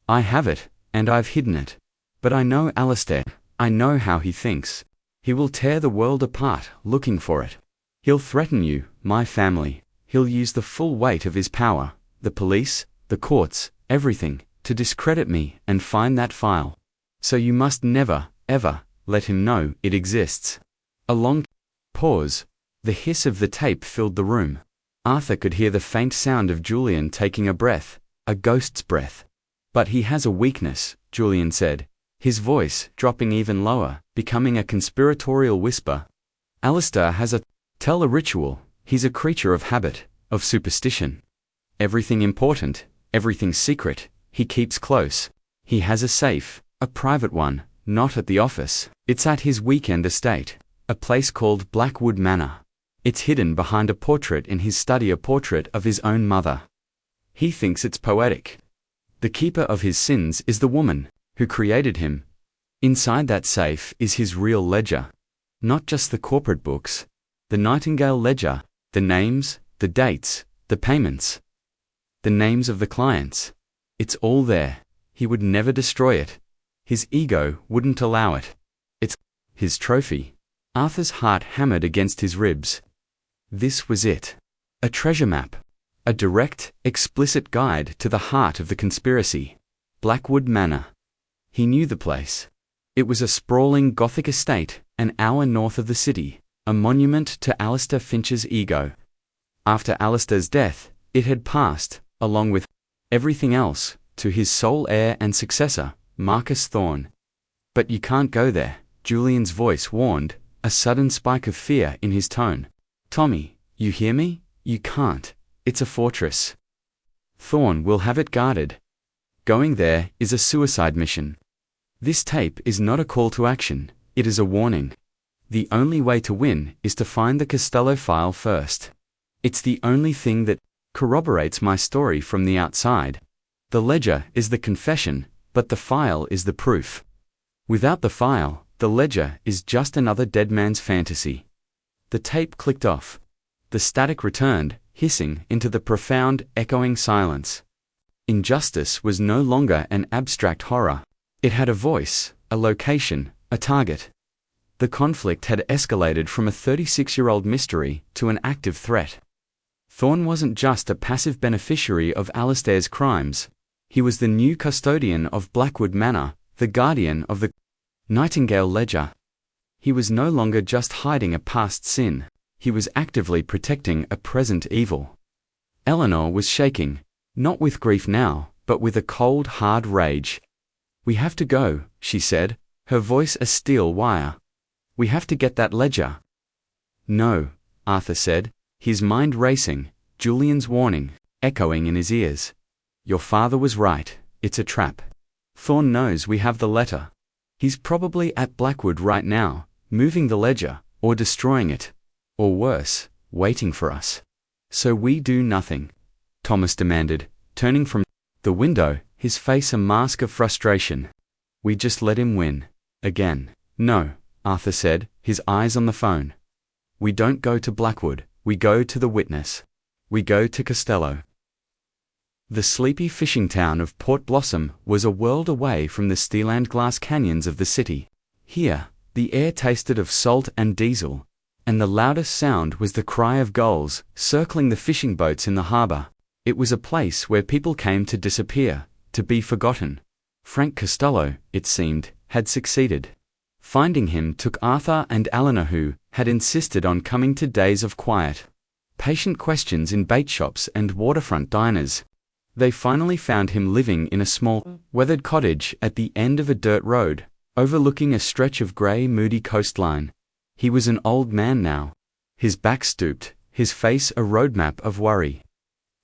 I have it, and I've hidden it. But I know Alistair. I know how he thinks. He will tear the world apart looking for it. He'll threaten you, my family. He'll use the full weight of his power, the police, the courts, everything, to discredit me and find that file. So you must never, ever, let him know it exists." A long pause. The hiss of the tape filled the room. Arthur could hear the faint sound of Julian taking a breath, a ghost's breath. "But he has a weakness," Julian said, his voice dropping even lower, becoming a conspiratorial whisper. "Alistair has a ritual. He's a creature of habit, of superstition. Everything important, everything secret, he keeps close. He has a safe, a private one, not at the office. It's at his weekend estate, a place called Blackwood Manor. It's hidden behind a portrait in his study, a portrait of his own mother. He thinks it's poetic. The keeper of his sins is the woman who created him. Inside that safe is his real ledger. Not just the corporate books. The Nightingale ledger, the names, the dates, the payments. The names of the clients. It's all there. He would never destroy it. His ego wouldn't allow it. It's his trophy." Arthur's heart hammered against his ribs. This was it. A treasure map. A direct, explicit guide to the heart of the conspiracy. Blackwood Manor. He knew the place. It was a sprawling Gothic estate, an hour north of the city, a monument to Alistair Finch's ego. After Alistair's death, it had passed, along with everything else, to his sole heir and successor, Marcus Thorne. "But you can't go there," Julian's voice warned, a sudden spike of fear in his tone. "Tommy, you hear me? You can't. It's a fortress. Thorne will have it guarded. Going there is a suicide mission. This tape is not a call to action, it is a warning. The only way to win is to find the Costello file first. It's the only thing that corroborates my story from the outside. The ledger is the confession, but the file is the proof. Without the file, The ledger is just another dead man's fantasy. The tape clicked off. The static returned, hissing, into the profound, echoing silence. Injustice was no longer an abstract horror. It had a voice, a location, a target. The conflict had escalated from a 36-year-old mystery to an active threat. Thorn wasn't just a passive beneficiary of Alistair's crimes. He was the new custodian of Blackwood Manor, the guardian of the Nightingale ledger. He was no longer just hiding a past sin. He was actively protecting a present evil. Eleanor was shaking, not with grief now, but with a cold, hard rage. "We have to go," she said, her voice a steel wire. "We have to get that ledger." "No," Arthur said, his mind racing, Julian's warning echoing in his ears. "Your father was right, it's a trap. Thorn knows we have the letter. He's probably at Blackwood right now, moving the ledger, or destroying it. Or worse, waiting for us. So we do nothing," Thomas demanded, turning from the window, his face a mask of frustration. "We just let him win. Again." "No," Arthur said, his eyes on the phone. "We don't go to Blackwood, we go to the witness. We go to Costello." The sleepy fishing town of Port Blossom was a world away from the steel and glass canyons of the city. Here, the air tasted of salt and diesel, and the loudest sound was the cry of gulls circling the fishing boats in the harbor. It was a place where people came to disappear, to be forgotten. Frank Costello, it seemed, had succeeded. Finding him took Arthur and Eleanor, who had insisted on coming to days of quiet, patient questions in bait shops and waterfront diners. They finally found him living in a small, weathered cottage at the end of a dirt road, overlooking a stretch of grey, moody coastline. He was an old man now. His back stooped, his face a roadmap of worry.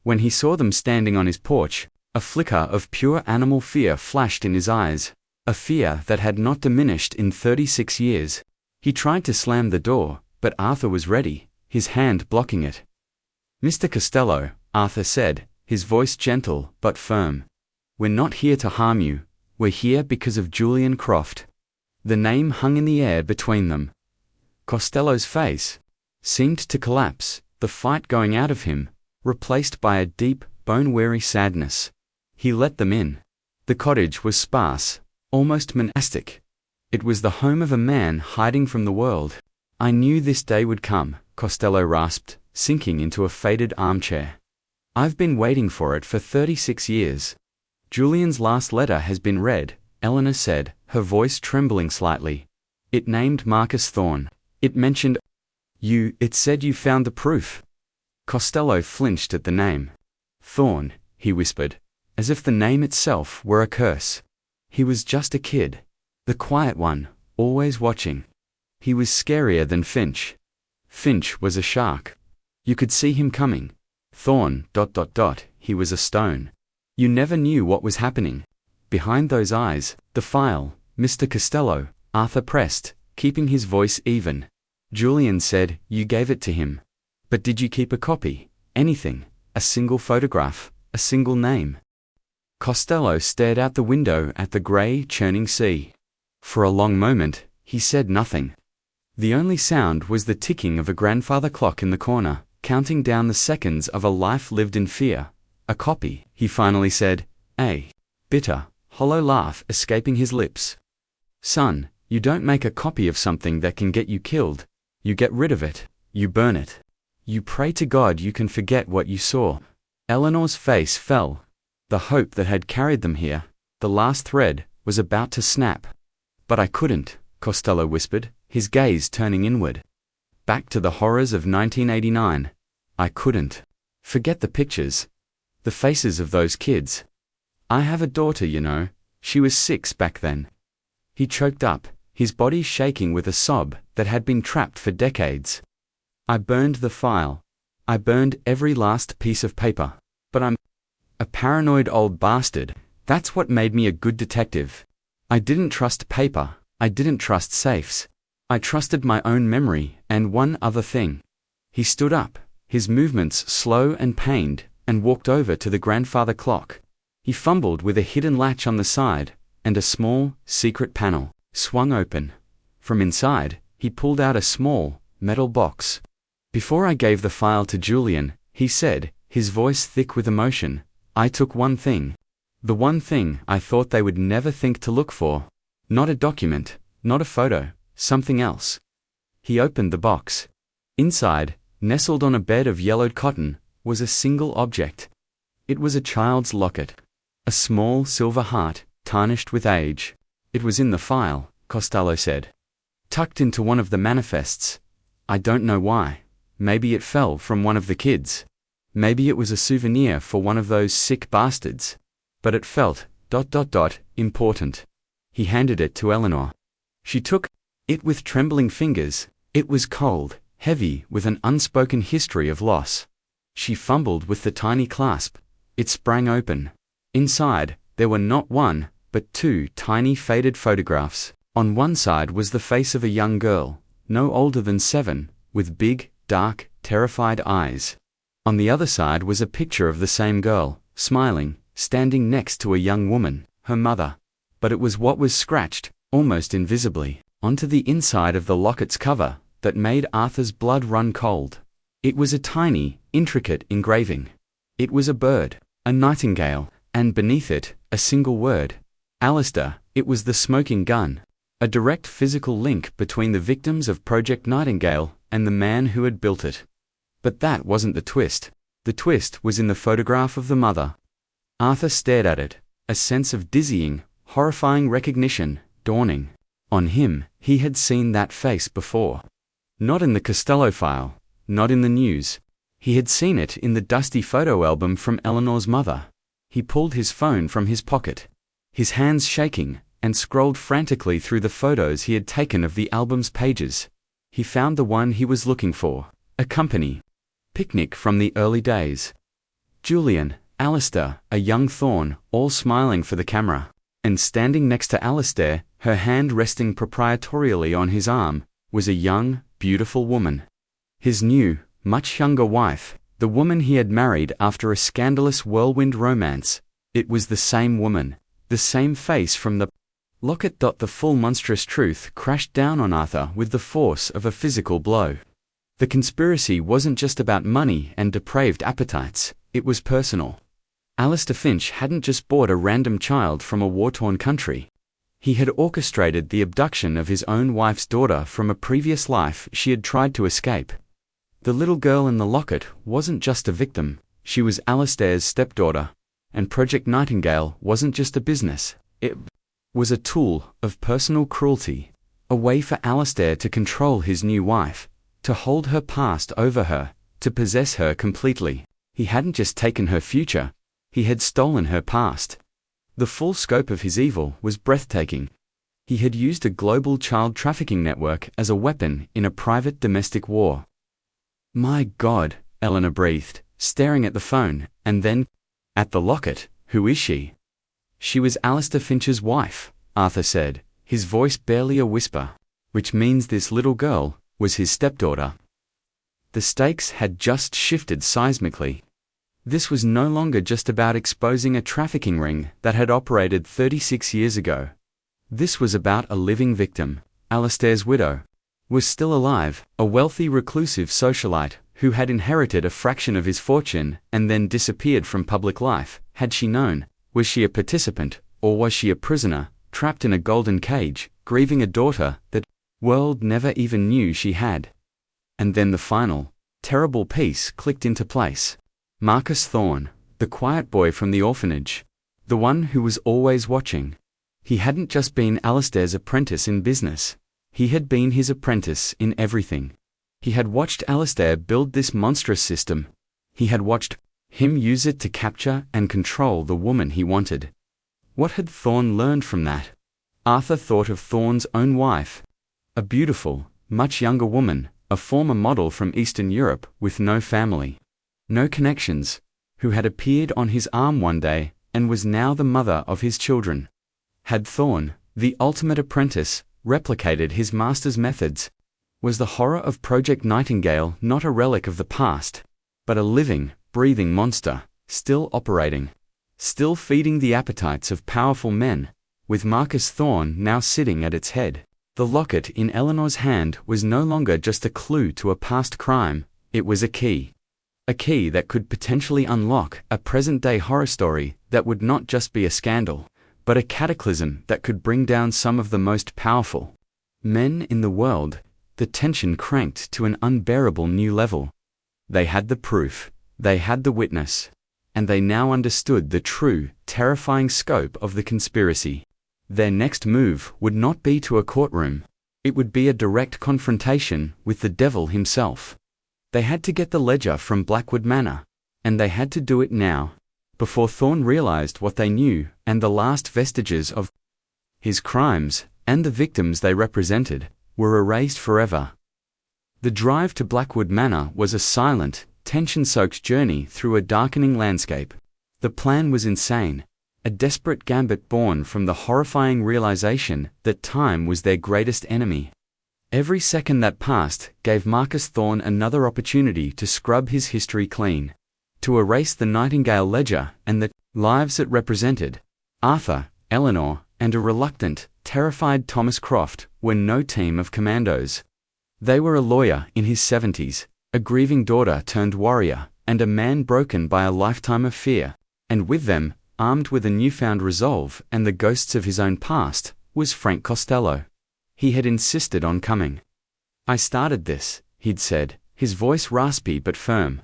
When he saw them standing on his porch, a flicker of pure animal fear flashed in his eyes, a fear that had not diminished in 36 years. He tried to slam the door, but Arthur was ready, his hand blocking it. "Mr. Costello," Arthur said, his voice gentle but firm. "We're not here to harm you. We're here because of Julian Croft." The name hung in the air between them. Costello's face seemed to collapse, the fight going out of him, replaced by a deep, bone-weary sadness. He let them in. The cottage was sparse, almost monastic. It was the home of a man hiding from the world. "I knew this day would come," Costello rasped, sinking into a faded armchair. "I've been waiting for it for 36 years. Julian's last letter has been read," Eleanor said, her voice trembling slightly. "It named Marcus Thorn. It mentioned you. It said you found the proof." Costello flinched at the name. "Thorn," he whispered, as if the name itself were a curse. He was just a kid. The quiet one, always watching. He was scarier than Finch. Finch was a shark. You could see him coming. Thorn, ... he was a stone. You never knew what was happening. Behind those eyes, the file, "Mr. Costello," Arthur pressed, keeping his voice even. "Julian said you gave it to him. But did you keep a copy? Anything? A single photograph? A single name?" Costello stared out the window at the grey, churning sea. For a long moment, he said nothing. The only sound was the ticking of a grandfather clock in the corner, counting down the seconds of a life lived in fear. "A copy," he finally said, a bitter, hollow laugh escaping his lips. "Son, you don't make a copy of something that can get you killed. You get rid of it. You burn it. You pray to God you can forget what you saw." Eleanor's face fell. The hope that had carried them here, the last thread, was about to snap. "But I couldn't," Costello whispered, his gaze turning inward. Back to the horrors of 1989. "I couldn't. Forget the pictures. The faces of those kids. I have a daughter, you know. She was 6 back then." He choked up, his body shaking with a sob that had been trapped for decades. "I burned the file. I burned every last piece of paper. But I'm a paranoid old bastard. That's what made me a good detective. I didn't trust paper. I didn't trust safes. I trusted my own memory and one other thing." He stood up, his movements slow and pained, and walked over to the grandfather clock. He fumbled with a hidden latch on the side, and a small, secret panel swung open. From inside, he pulled out a small, metal box. "Before I gave the file to Julian," he said, his voice thick with emotion, "I took one thing. The one thing I thought they would never think to look for. Not a document, not a photo, something else." He opened the box. Inside, nestled on a bed of yellowed cotton, was a single object. It was a child's locket. A small silver heart, tarnished with age. "It was in the file," Costello said. "Tucked into one of the manifests. I don't know why. Maybe it fell from one of the kids. Maybe it was a souvenir for one of those sick bastards. But it felt, ... important." He handed it to Eleanor. She took it with trembling fingers. It was cold, heavy with an unspoken history of loss. She fumbled with the tiny clasp. It sprang open. Inside, there were not one, but two tiny faded photographs. On one side was the face of a young girl, no older than 7, with big, dark, terrified eyes. On the other side was a picture of the same girl, smiling, standing next to a young woman, her mother. But it was what was scratched, almost invisibly, onto the inside of the locket's cover, that made Arthur's blood run cold. It was a tiny, intricate engraving. It was a bird, a nightingale, and beneath it, a single word. Alistair. It was the smoking gun. A direct physical link between the victims of Project Nightingale and the man who had built it. But that wasn't the twist. The twist was in the photograph of the mother. Arthur stared at it, a sense of dizzying, horrifying recognition dawning on him. He had seen that face before. Not in the Costello file, not in the news. He had seen it in the dusty photo album from Eleanor's mother. He pulled his phone from his pocket, his hands shaking, and scrolled frantically through the photos he had taken of the album's pages. He found the one he was looking for, a company picnic from the early days. Julian, Alistair, a young Thorne, all smiling for the camera. And standing next to Alistair, her hand resting proprietorially on his arm, was a young, beautiful woman. His new, much younger wife, the woman he had married after a scandalous whirlwind romance. It was the same woman, the same face from the locket. The full monstrous truth crashed down on Arthur with the force of a physical blow. The conspiracy wasn't just about money and depraved appetites, it was personal. Alistair Finch hadn't just bought a random child from a war-torn country. He had orchestrated the abduction of his own wife's daughter from a previous life she had tried to escape. The little girl in the locket wasn't just a victim, she was Alistair's stepdaughter. And Project Nightingale wasn't just a business, it was a tool of personal cruelty, a way for Alistair to control his new wife, to hold her past over her, to possess her completely. He hadn't just taken her future, he had stolen her past. The full scope of his evil was breathtaking. He had used a global child trafficking network as a weapon in a private domestic war. "My God," Eleanor breathed, staring at the phone, and then at the locket. "Who is she?" "She was Alistair Finch's wife," Arthur said, his voice barely a whisper. "Which means this little girl was his stepdaughter." The stakes had just shifted seismically. This was no longer just about exposing a trafficking ring that had operated 36 years ago. This was about a living victim. Alistair's widow was still alive, a wealthy reclusive socialite who had inherited a fraction of his fortune and then disappeared from public life. Had she known? Was she a participant, or was she a prisoner, trapped in a golden cage, grieving a daughter that the world never even knew she had? And then the final, terrible piece clicked into place. Marcus Thorne, the quiet boy from the orphanage, the one who was always watching. He hadn't just been Alistair's apprentice in business. He had been his apprentice in everything. He had watched Alistair build this monstrous system. He had watched him use it to capture and control the woman he wanted. What had Thorne learned from that? Arthur thought of Thorne's own wife, a beautiful, much younger woman, a former model from Eastern Europe with no family, no connections, who had appeared on his arm one day and was now the mother of his children. Had Thorne, the ultimate apprentice, replicated his master's methods? Was the horror of Project Nightingale not a relic of the past, but a living, breathing monster, still operating, still feeding the appetites of powerful men, with Marcus Thorne now sitting at its head? The locket in Eleanor's hand was no longer just a clue to a past crime, it was a key. A key that could potentially unlock a present-day horror story that would not just be a scandal, but a cataclysm that could bring down some of the most powerful men in the world. The tension cranked to an unbearable new level. They had the proof, they had the witness, and they now understood the true, terrifying scope of the conspiracy. Their next move would not be to a courtroom. It would be a direct confrontation with the devil himself. They had to get the ledger from Blackwood Manor, and they had to do it now, before Thorne realized what they knew and the last vestiges of his crimes, and the victims they represented, were erased forever. The drive to Blackwood Manor was a silent, tension-soaked journey through a darkening landscape. The plan was insane, a desperate gambit born from the horrifying realization that time was their greatest enemy. Every second that passed gave Marcus Thorne another opportunity to scrub his history clean, to erase the Nightingale ledger and the lives it represented. Arthur, Eleanor, and a reluctant, terrified Thomas Croft were no team of commandos. They were a lawyer in his 70s, a grieving daughter turned warrior, and a man broken by a lifetime of fear. And with them, armed with a newfound resolve and the ghosts of his own past, was Frank Costello. He had insisted on coming. "I started this," he'd said, his voice raspy but firm.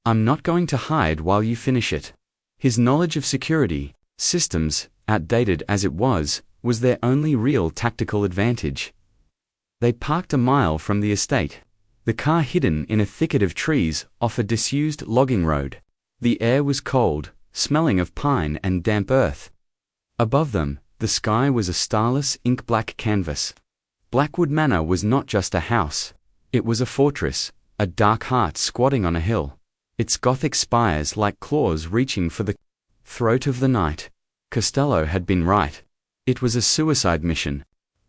"I'm not going to hide while you finish it." His knowledge of security systems, outdated as it was their only real tactical advantage. They parked a mile from the estate, the car hidden in a thicket of trees off a disused logging road. The air was cold, smelling of pine and damp earth. Above them, the sky was a starless, ink-black canvas. Blackwood Manor was not just a house. It was a fortress, a dark heart squatting on a hill, its Gothic spires like claws reaching for the throat of the night. Costello had been right. It was a suicide mission.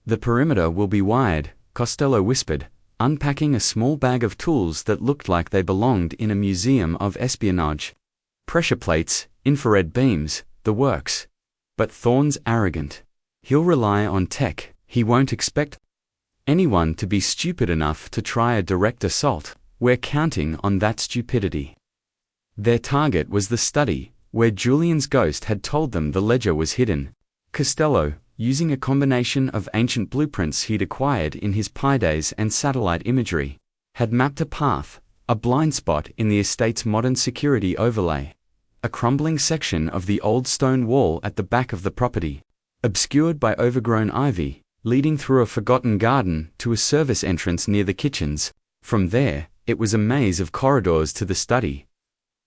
"The perimeter will be wide," Costello whispered, unpacking a small bag of tools that looked like they belonged in a museum of espionage. Pressure plates, infrared beams, the works. But Thorne's arrogant. "He'll rely on tech. He won't expect anyone to be stupid enough to try a direct assault. We're counting on that stupidity." Their target was the study, where Julian's ghost had told them the ledger was hidden. Costello, using a combination of ancient blueprints he'd acquired in his Pi days and satellite imagery, had mapped a path, a blind spot in the estate's modern security overlay. A crumbling section of the old stone wall at the back of the property, obscured by overgrown ivy, leading through a forgotten garden to a service entrance near the kitchens. From there, it was a maze of corridors to the study.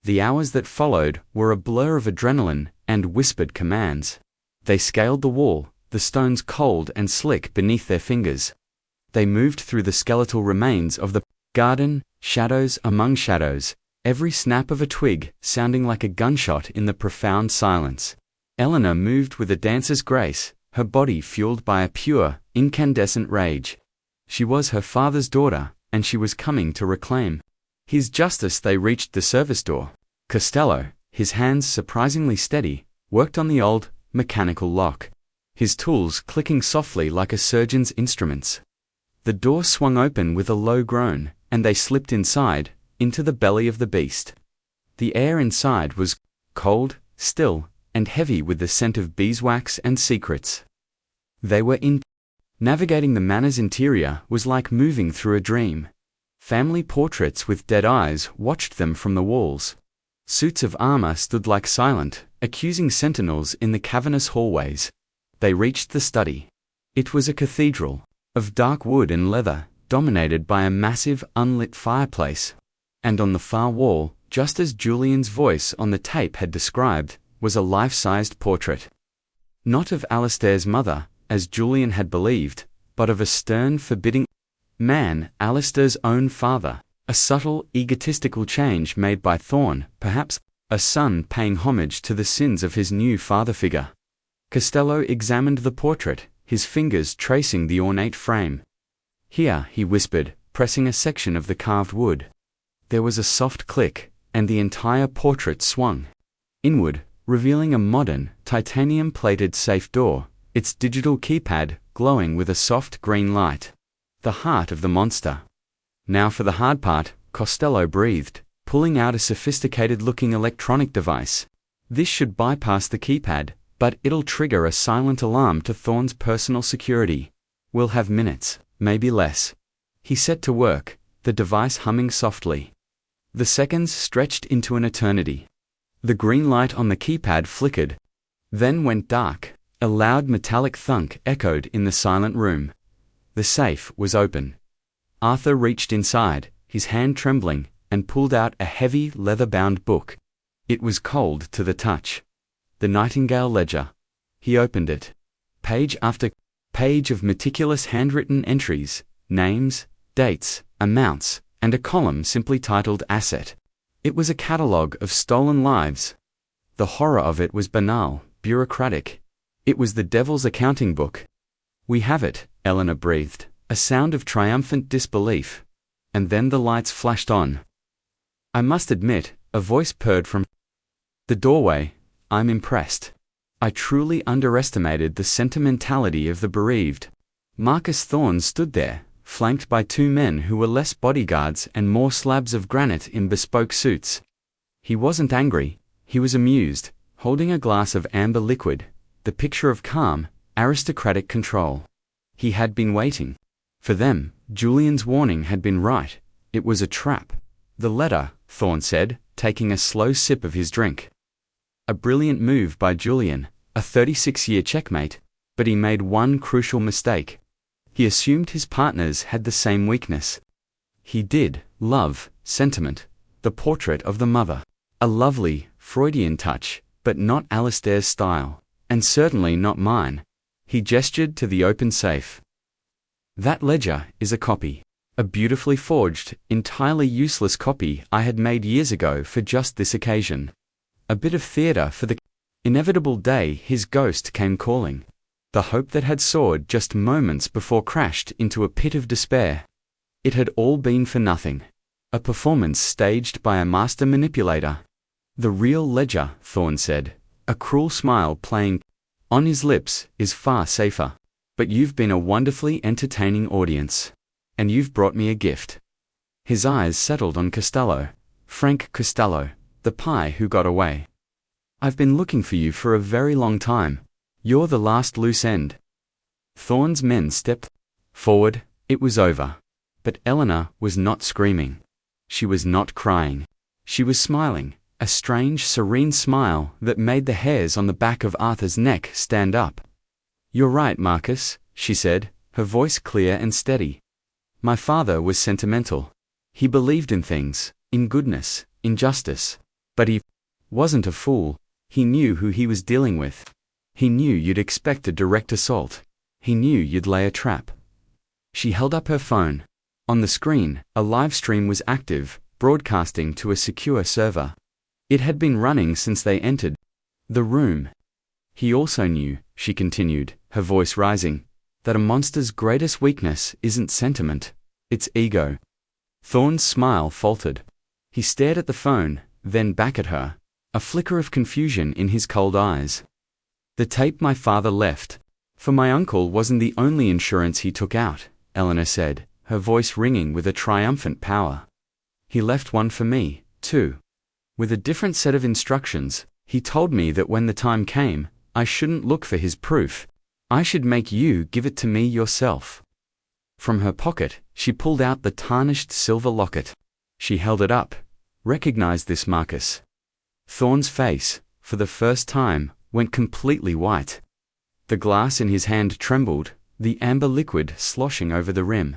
The hours that followed were a blur of adrenaline and whispered commands. They scaled the wall, the stones cold and slick beneath their fingers. They moved through the skeletal remains of the garden, shadows among shadows, every snap of a twig sounding like a gunshot in the profound silence. Eleanor moved with a dancer's grace, her body fueled by a pure, incandescent rage. She was her father's daughter, and she was coming to reclaim his justice. They reached the service door. Costello, his hands surprisingly steady, worked on the old, mechanical lock, his tools clicking softly like a surgeon's instruments. The door swung open with a low groan, and they slipped inside, into the belly of the beast. The air inside was cold, still, and heavy with the scent of beeswax and secrets. They were in. Navigating the manor's interior was like moving through a dream. Family portraits with dead eyes watched them from the walls. Suits of armor stood like silent, accusing sentinels in the cavernous hallways. They reached the study. It was a cathedral, of dark wood and leather, dominated by a massive, unlit fireplace. And on the far wall, just as Julian's voice on the tape had described, was a life-sized portrait. Not of Alistair's mother, as Julian had believed, but of a stern, forbidding man, Alistair's own father. A subtle, egotistical change made by Thorne, perhaps a son paying homage to the sins of his new father figure. Costello examined the portrait, his fingers tracing the ornate frame. "Here," he whispered, pressing a section of the carved wood. There was a soft click, and the entire portrait swung inward, revealing a modern, titanium-plated safe door, its digital keypad glowing with a soft green light. The heart of the monster. Now for the hard part, Costello breathed, pulling out a sophisticated-looking electronic device. This should bypass the keypad, but it'll trigger a silent alarm to Thorne's personal security. We'll have minutes, maybe less. He set to work, the device humming softly. The seconds stretched into an eternity. The green light on the keypad flickered, then went dark. A loud metallic thunk echoed in the silent room. The safe was open. Arthur reached inside, his hand trembling, and pulled out a heavy, leather-bound book. It was cold to the touch. The Nightingale Ledger. He opened it. Page after page of meticulous handwritten entries, names, dates, amounts, and a column simply titled Asset. It was a catalogue of stolen lives. The horror of it was banal, bureaucratic. It was the devil's accounting book. "We have it," Eleanor breathed, a sound of triumphant disbelief. And then the lights flashed on. "I must admit," a voice purred from the doorway, "I'm impressed. I truly underestimated the sentimentality of the bereaved." Marcus Thorne stood there, flanked by two men who were less bodyguards and more slabs of granite in bespoke suits. He wasn't angry, he was amused, holding a glass of amber liquid, the picture of calm, aristocratic control. He had been waiting. For them, Julian's warning had been right. It was a trap. "The letter," Thorne said, taking a slow sip of his drink. A brilliant move by Julian, a 36-year checkmate, but he made one crucial mistake. He assumed his partners had the same weakness. He did love sentiment, the portrait of the mother. A lovely, Freudian touch, but not Alistair's style, and certainly not mine. He gestured to the open safe. "That ledger is a copy. A beautifully forged, entirely useless copy I had made years ago for just this occasion. A bit of theatre for the inevitable day his ghost came calling. The hope that had soared just moments before crashed into a pit of despair. It had all been for nothing. A performance staged by a master manipulator. The real ledger," Thorne said, a cruel smile playing on his lips, "is far safer. But you've been a wonderfully entertaining audience. And you've brought me a gift." His eyes settled on Costello. Frank Costello, the pie who got away. "I've been looking for you for a very long time. You're the last loose end." Thorne's men stepped forward. It was over. But Eleanor was not screaming. She was not crying. She was smiling, a strange, serene smile that made the hairs on the back of Arthur's neck stand up. "You're right, Marcus," she said, her voice clear and steady. "My father was sentimental. He believed in things, in goodness, in justice. But he wasn't a fool. He knew who he was dealing with. He knew you'd expect a direct assault. He knew you'd lay a trap." She held up her phone. On the screen, a live stream was active, broadcasting to a secure server. It had been running since they entered the room. "He also knew," she continued, her voice rising, "that a monster's greatest weakness isn't sentiment, it's ego." Thorne's smile faltered. He stared at the phone, then back at her, a flicker of confusion in his cold eyes. "The tape my father left. For my uncle wasn't the only insurance he took out," Eleanor said, her voice ringing with a triumphant power. "He left one for me, too. With a different set of instructions. He told me that when the time came, I shouldn't look for his proof. I should make you give it to me yourself." From her pocket, she pulled out the tarnished silver locket. She held it up. "Recognize this, Marcus." Thorne's face, for the first time, went completely white. The glass in his hand trembled, the amber liquid sloshing over the rim.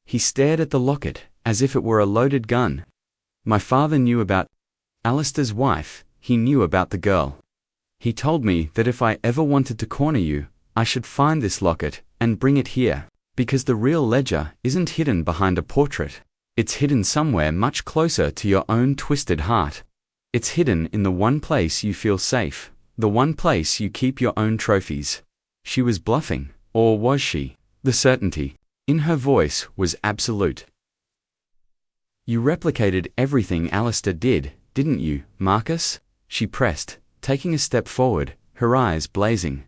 He stared at the locket, as if it were a loaded gun. "My father knew about Alistair's wife, he knew about the girl. He told me that if I ever wanted to corner you, I should find this locket and bring it here, because the real ledger isn't hidden behind a portrait. It's hidden somewhere much closer to your own twisted heart. It's hidden in the one place you feel safe, the one place you keep your own trophies." She was bluffing, or was she? The certainty in her voice was absolute. "You replicated everything Alistair did, didn't you, Marcus?" she pressed, taking a step forward, her eyes blazing.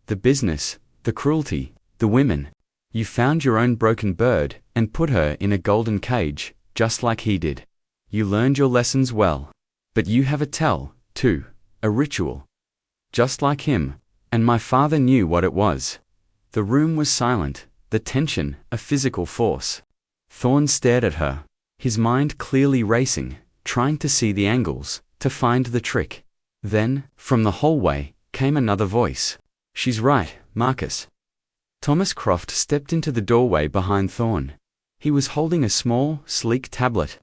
"The business, the cruelty, The women. You found your own broken bird and put her in a golden cage, just like he did. You learned your lessons well. But you have a tell, too, a ritual. Just like him, and my father knew what it was. The room was silent, the tension a physical force. Thorn stared at her, his mind clearly racing, trying to see the angles, to find the trick. Then, from the hallway, came another voice. She's right, Marcus. Thomas Croft stepped into the doorway behind Thorn. He was holding a small, sleek tablet.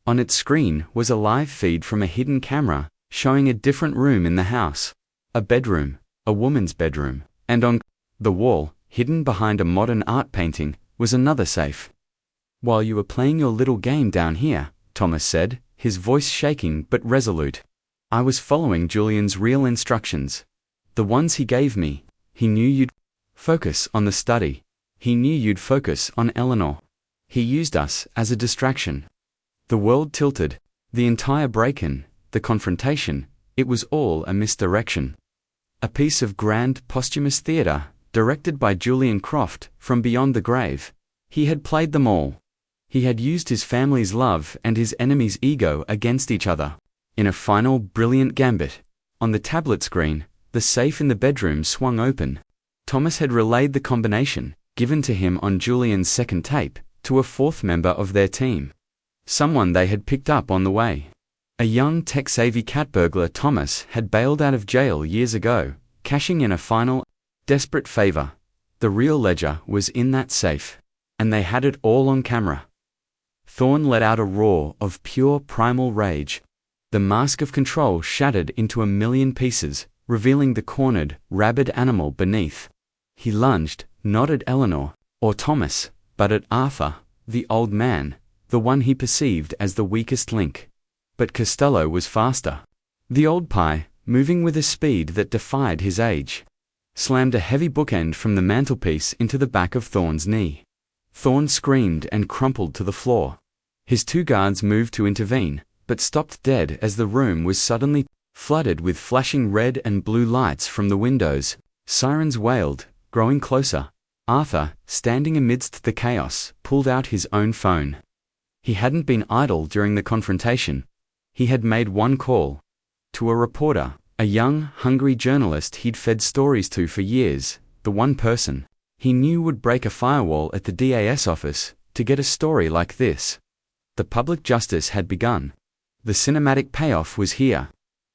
On its screen was a live feed from a hidden camera, showing a different room in the house. A bedroom, a woman's bedroom, and on the wall, hidden behind a modern art painting, was another safe. While you were playing your little game down here, Thomas said, his voice shaking but resolute, I was following Julian's real instructions. The ones he gave me. He knew you'd focus on the study. He knew you'd focus on Eleanor. He used us as a distraction. The world tilted. The entire break-in, the confrontation, it was all a misdirection. A piece of grand posthumous theatre, directed by Julian Croft, from beyond the grave. He had played them all. He had used his family's love and his enemy's ego against each other. In a final brilliant gambit. On the tablet screen, the safe in the bedroom swung open. Thomas had relayed the combination, given to him on Julian's second tape, to a fourth member of their team. Someone they had picked up on the way. A young tech-savvy cat burglar Thomas had bailed out of jail years ago, cashing in a final, desperate favor. The real ledger was in that safe. And they had it all on camera. Thorn let out a roar of pure primal rage. The mask of control shattered into a million pieces, revealing the cornered, rabid animal beneath. He lunged, not at Eleanor, or Thomas, but at Arthur, the old man, the one he perceived as the weakest link. But Costello was faster. The old pie, moving with a speed that defied his age, slammed a heavy bookend from the mantelpiece into the back of Thorn's knee. Thorn screamed and crumpled to the floor. His two guards moved to intervene, but stopped dead as the room was suddenly flooded with flashing red and blue lights from the windows. Sirens wailed, growing closer. Arthur, standing amidst the chaos, pulled out his own phone. He hadn't been idle during the confrontation. He had made one call. To a reporter, a young, hungry journalist he'd fed stories to for years, the one person he knew would break a firewall at the DAS office to get a story like this. The public justice had begun. The cinematic payoff was here.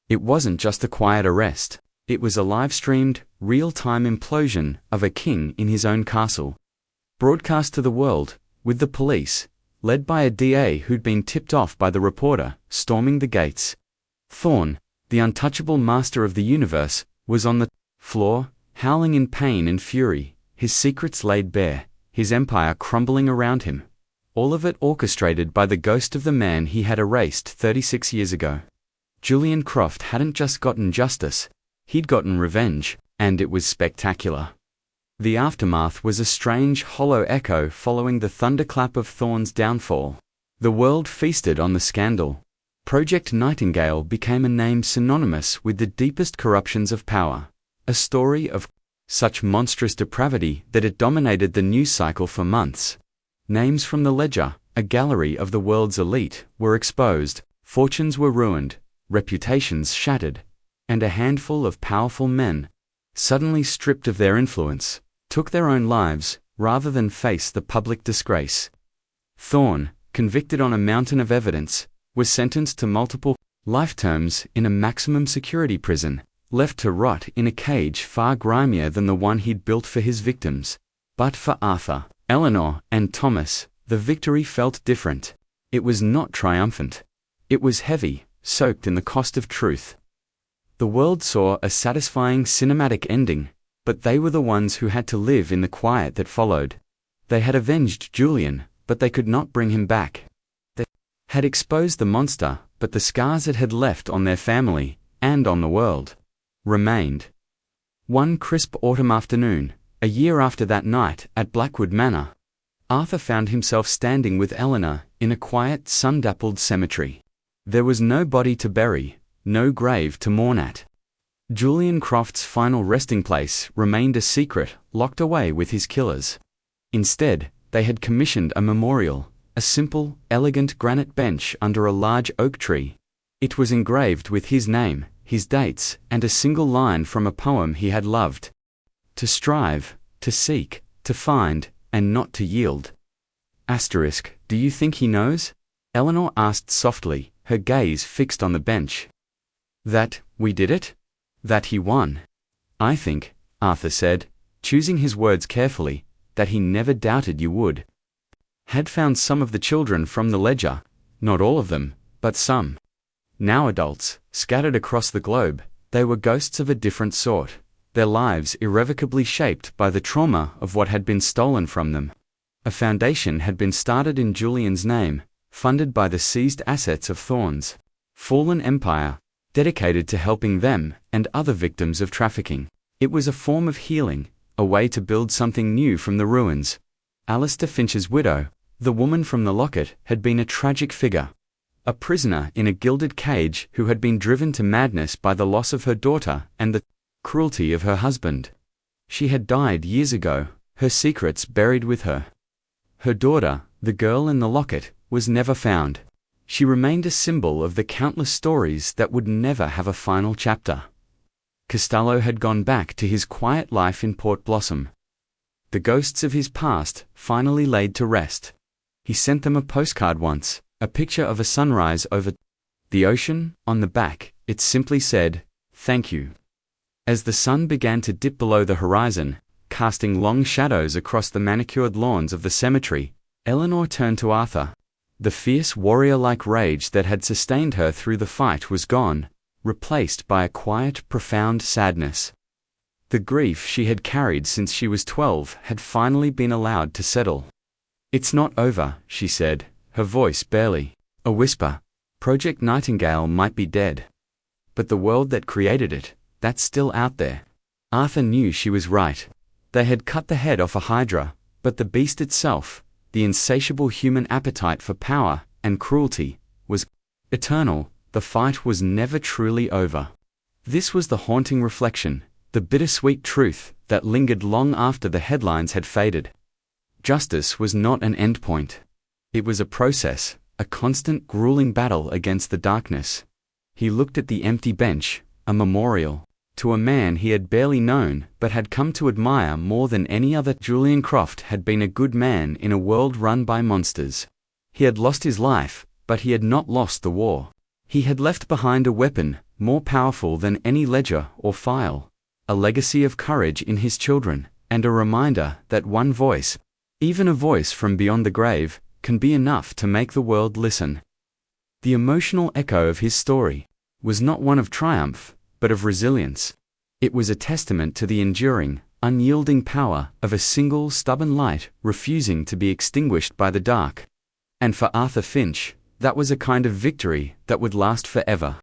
It wasn't just a quiet arrest. It was a live-streamed, real-time implosion of a king in his own castle. Broadcast to the world, with the police, led by a DA who'd been tipped off by the reporter, storming the gates. Thorn, the untouchable master of the universe, was on the floor, howling in pain and fury, his secrets laid bare, his empire crumbling around him. All of it orchestrated by the ghost of the man he had erased 36 years ago. Julian Croft hadn't just gotten justice, he'd gotten revenge, and it was spectacular. The aftermath was a strange, hollow echo following the thunderclap of Thorn's downfall. The world feasted on the scandal. Project Nightingale became a name synonymous with the deepest corruptions of power. A story of such monstrous depravity that it dominated the news cycle for months. Names from the ledger, a gallery of the world's elite, were exposed, fortunes were ruined, reputations shattered, and a handful of powerful men, suddenly stripped of their influence, took their own lives, rather than face the public disgrace. Thorn, convicted on a mountain of evidence, was sentenced to multiple life terms in a maximum security prison, left to rot in a cage far grimier than the one he'd built for his victims. But for Arthur, Eleanor, and Thomas, the victory felt different. It was not triumphant. It was heavy, soaked in the cost of truth. The world saw a satisfying cinematic ending, but they were the ones who had to live in the quiet that followed. They had avenged Julian, but they could not bring him back. They had exposed the monster, but the scars it had left on their family, and on the world, remained. One crisp autumn afternoon, a year after that night at Blackwood Manor, Arthur found himself standing with Eleanor in a quiet, sun-dappled cemetery. There was no body to bury, no grave to mourn at. Julian Croft's final resting place remained a secret, locked away with his killers. Instead, they had commissioned a memorial, a simple, elegant granite bench under a large oak tree. It was engraved with his name, his dates, and a single line from a poem he had loved. To strive, to seek, to find, and not to yield. Asterisk, do you think he knows? Eleanor asked softly, her gaze fixed on the bench. That we did it? That he won? I think, Arthur said, choosing his words carefully, that he never doubted you would. Had found some of the children from the ledger, not all of them, but some. Now adults, scattered across the globe, they were ghosts of a different sort, their lives irrevocably shaped by the trauma of what had been stolen from them. A foundation had been started in Julian's name, funded by the seized assets of Thorn's fallen empire, dedicated to helping them and other victims of trafficking. It was a form of healing, a way to build something new from the ruins. Alistair Finch's widow, the woman from the locket, had been a tragic figure. A prisoner in a gilded cage who had been driven to madness by the loss of her daughter and the cruelty of her husband. She had died years ago, her secrets buried with her. Her daughter, the girl in the locket, was never found. She remained a symbol of the countless stories that would never have a final chapter. Costello had gone back to his quiet life in Port Blossom. The ghosts of his past finally laid to rest. He sent them a postcard once, a picture of a sunrise over the ocean. On the back, it simply said, "Thank you." As the sun began to dip below the horizon, casting long shadows across the manicured lawns of the cemetery, Eleanor turned to Arthur. The fierce warrior-like rage that had sustained her through the fight was gone, replaced by a quiet, profound sadness. The grief she had carried since she was 12 had finally been allowed to settle. "It's not over," she said, her voice barely a whisper. Project Nightingale might be dead, but the world that created it, that's still out there. Arthur knew she was right. They had cut the head off a hydra, but the beast itself, the insatiable human appetite for power and cruelty, was eternal. The fight was never truly over. This was the haunting reflection, the bittersweet truth that lingered long after the headlines had faded. Justice was not an endpoint. It was a process, a constant grueling battle against the darkness. He looked at the empty bench, a memorial to a man he had barely known but had come to admire more than any other. Julian Croft had been a good man in a world run by monsters. He had lost his life, but he had not lost the war. He had left behind a weapon more powerful than any ledger or file, a legacy of courage in his children, and a reminder that one voice, even a voice from beyond the grave, can be enough to make the world listen. The emotional echo of his story was not one of triumph, but of resilience. It was a testament to the enduring, unyielding power of a single stubborn light refusing to be extinguished by the dark. And for Arthur Finch, that was a kind of victory that would last forever.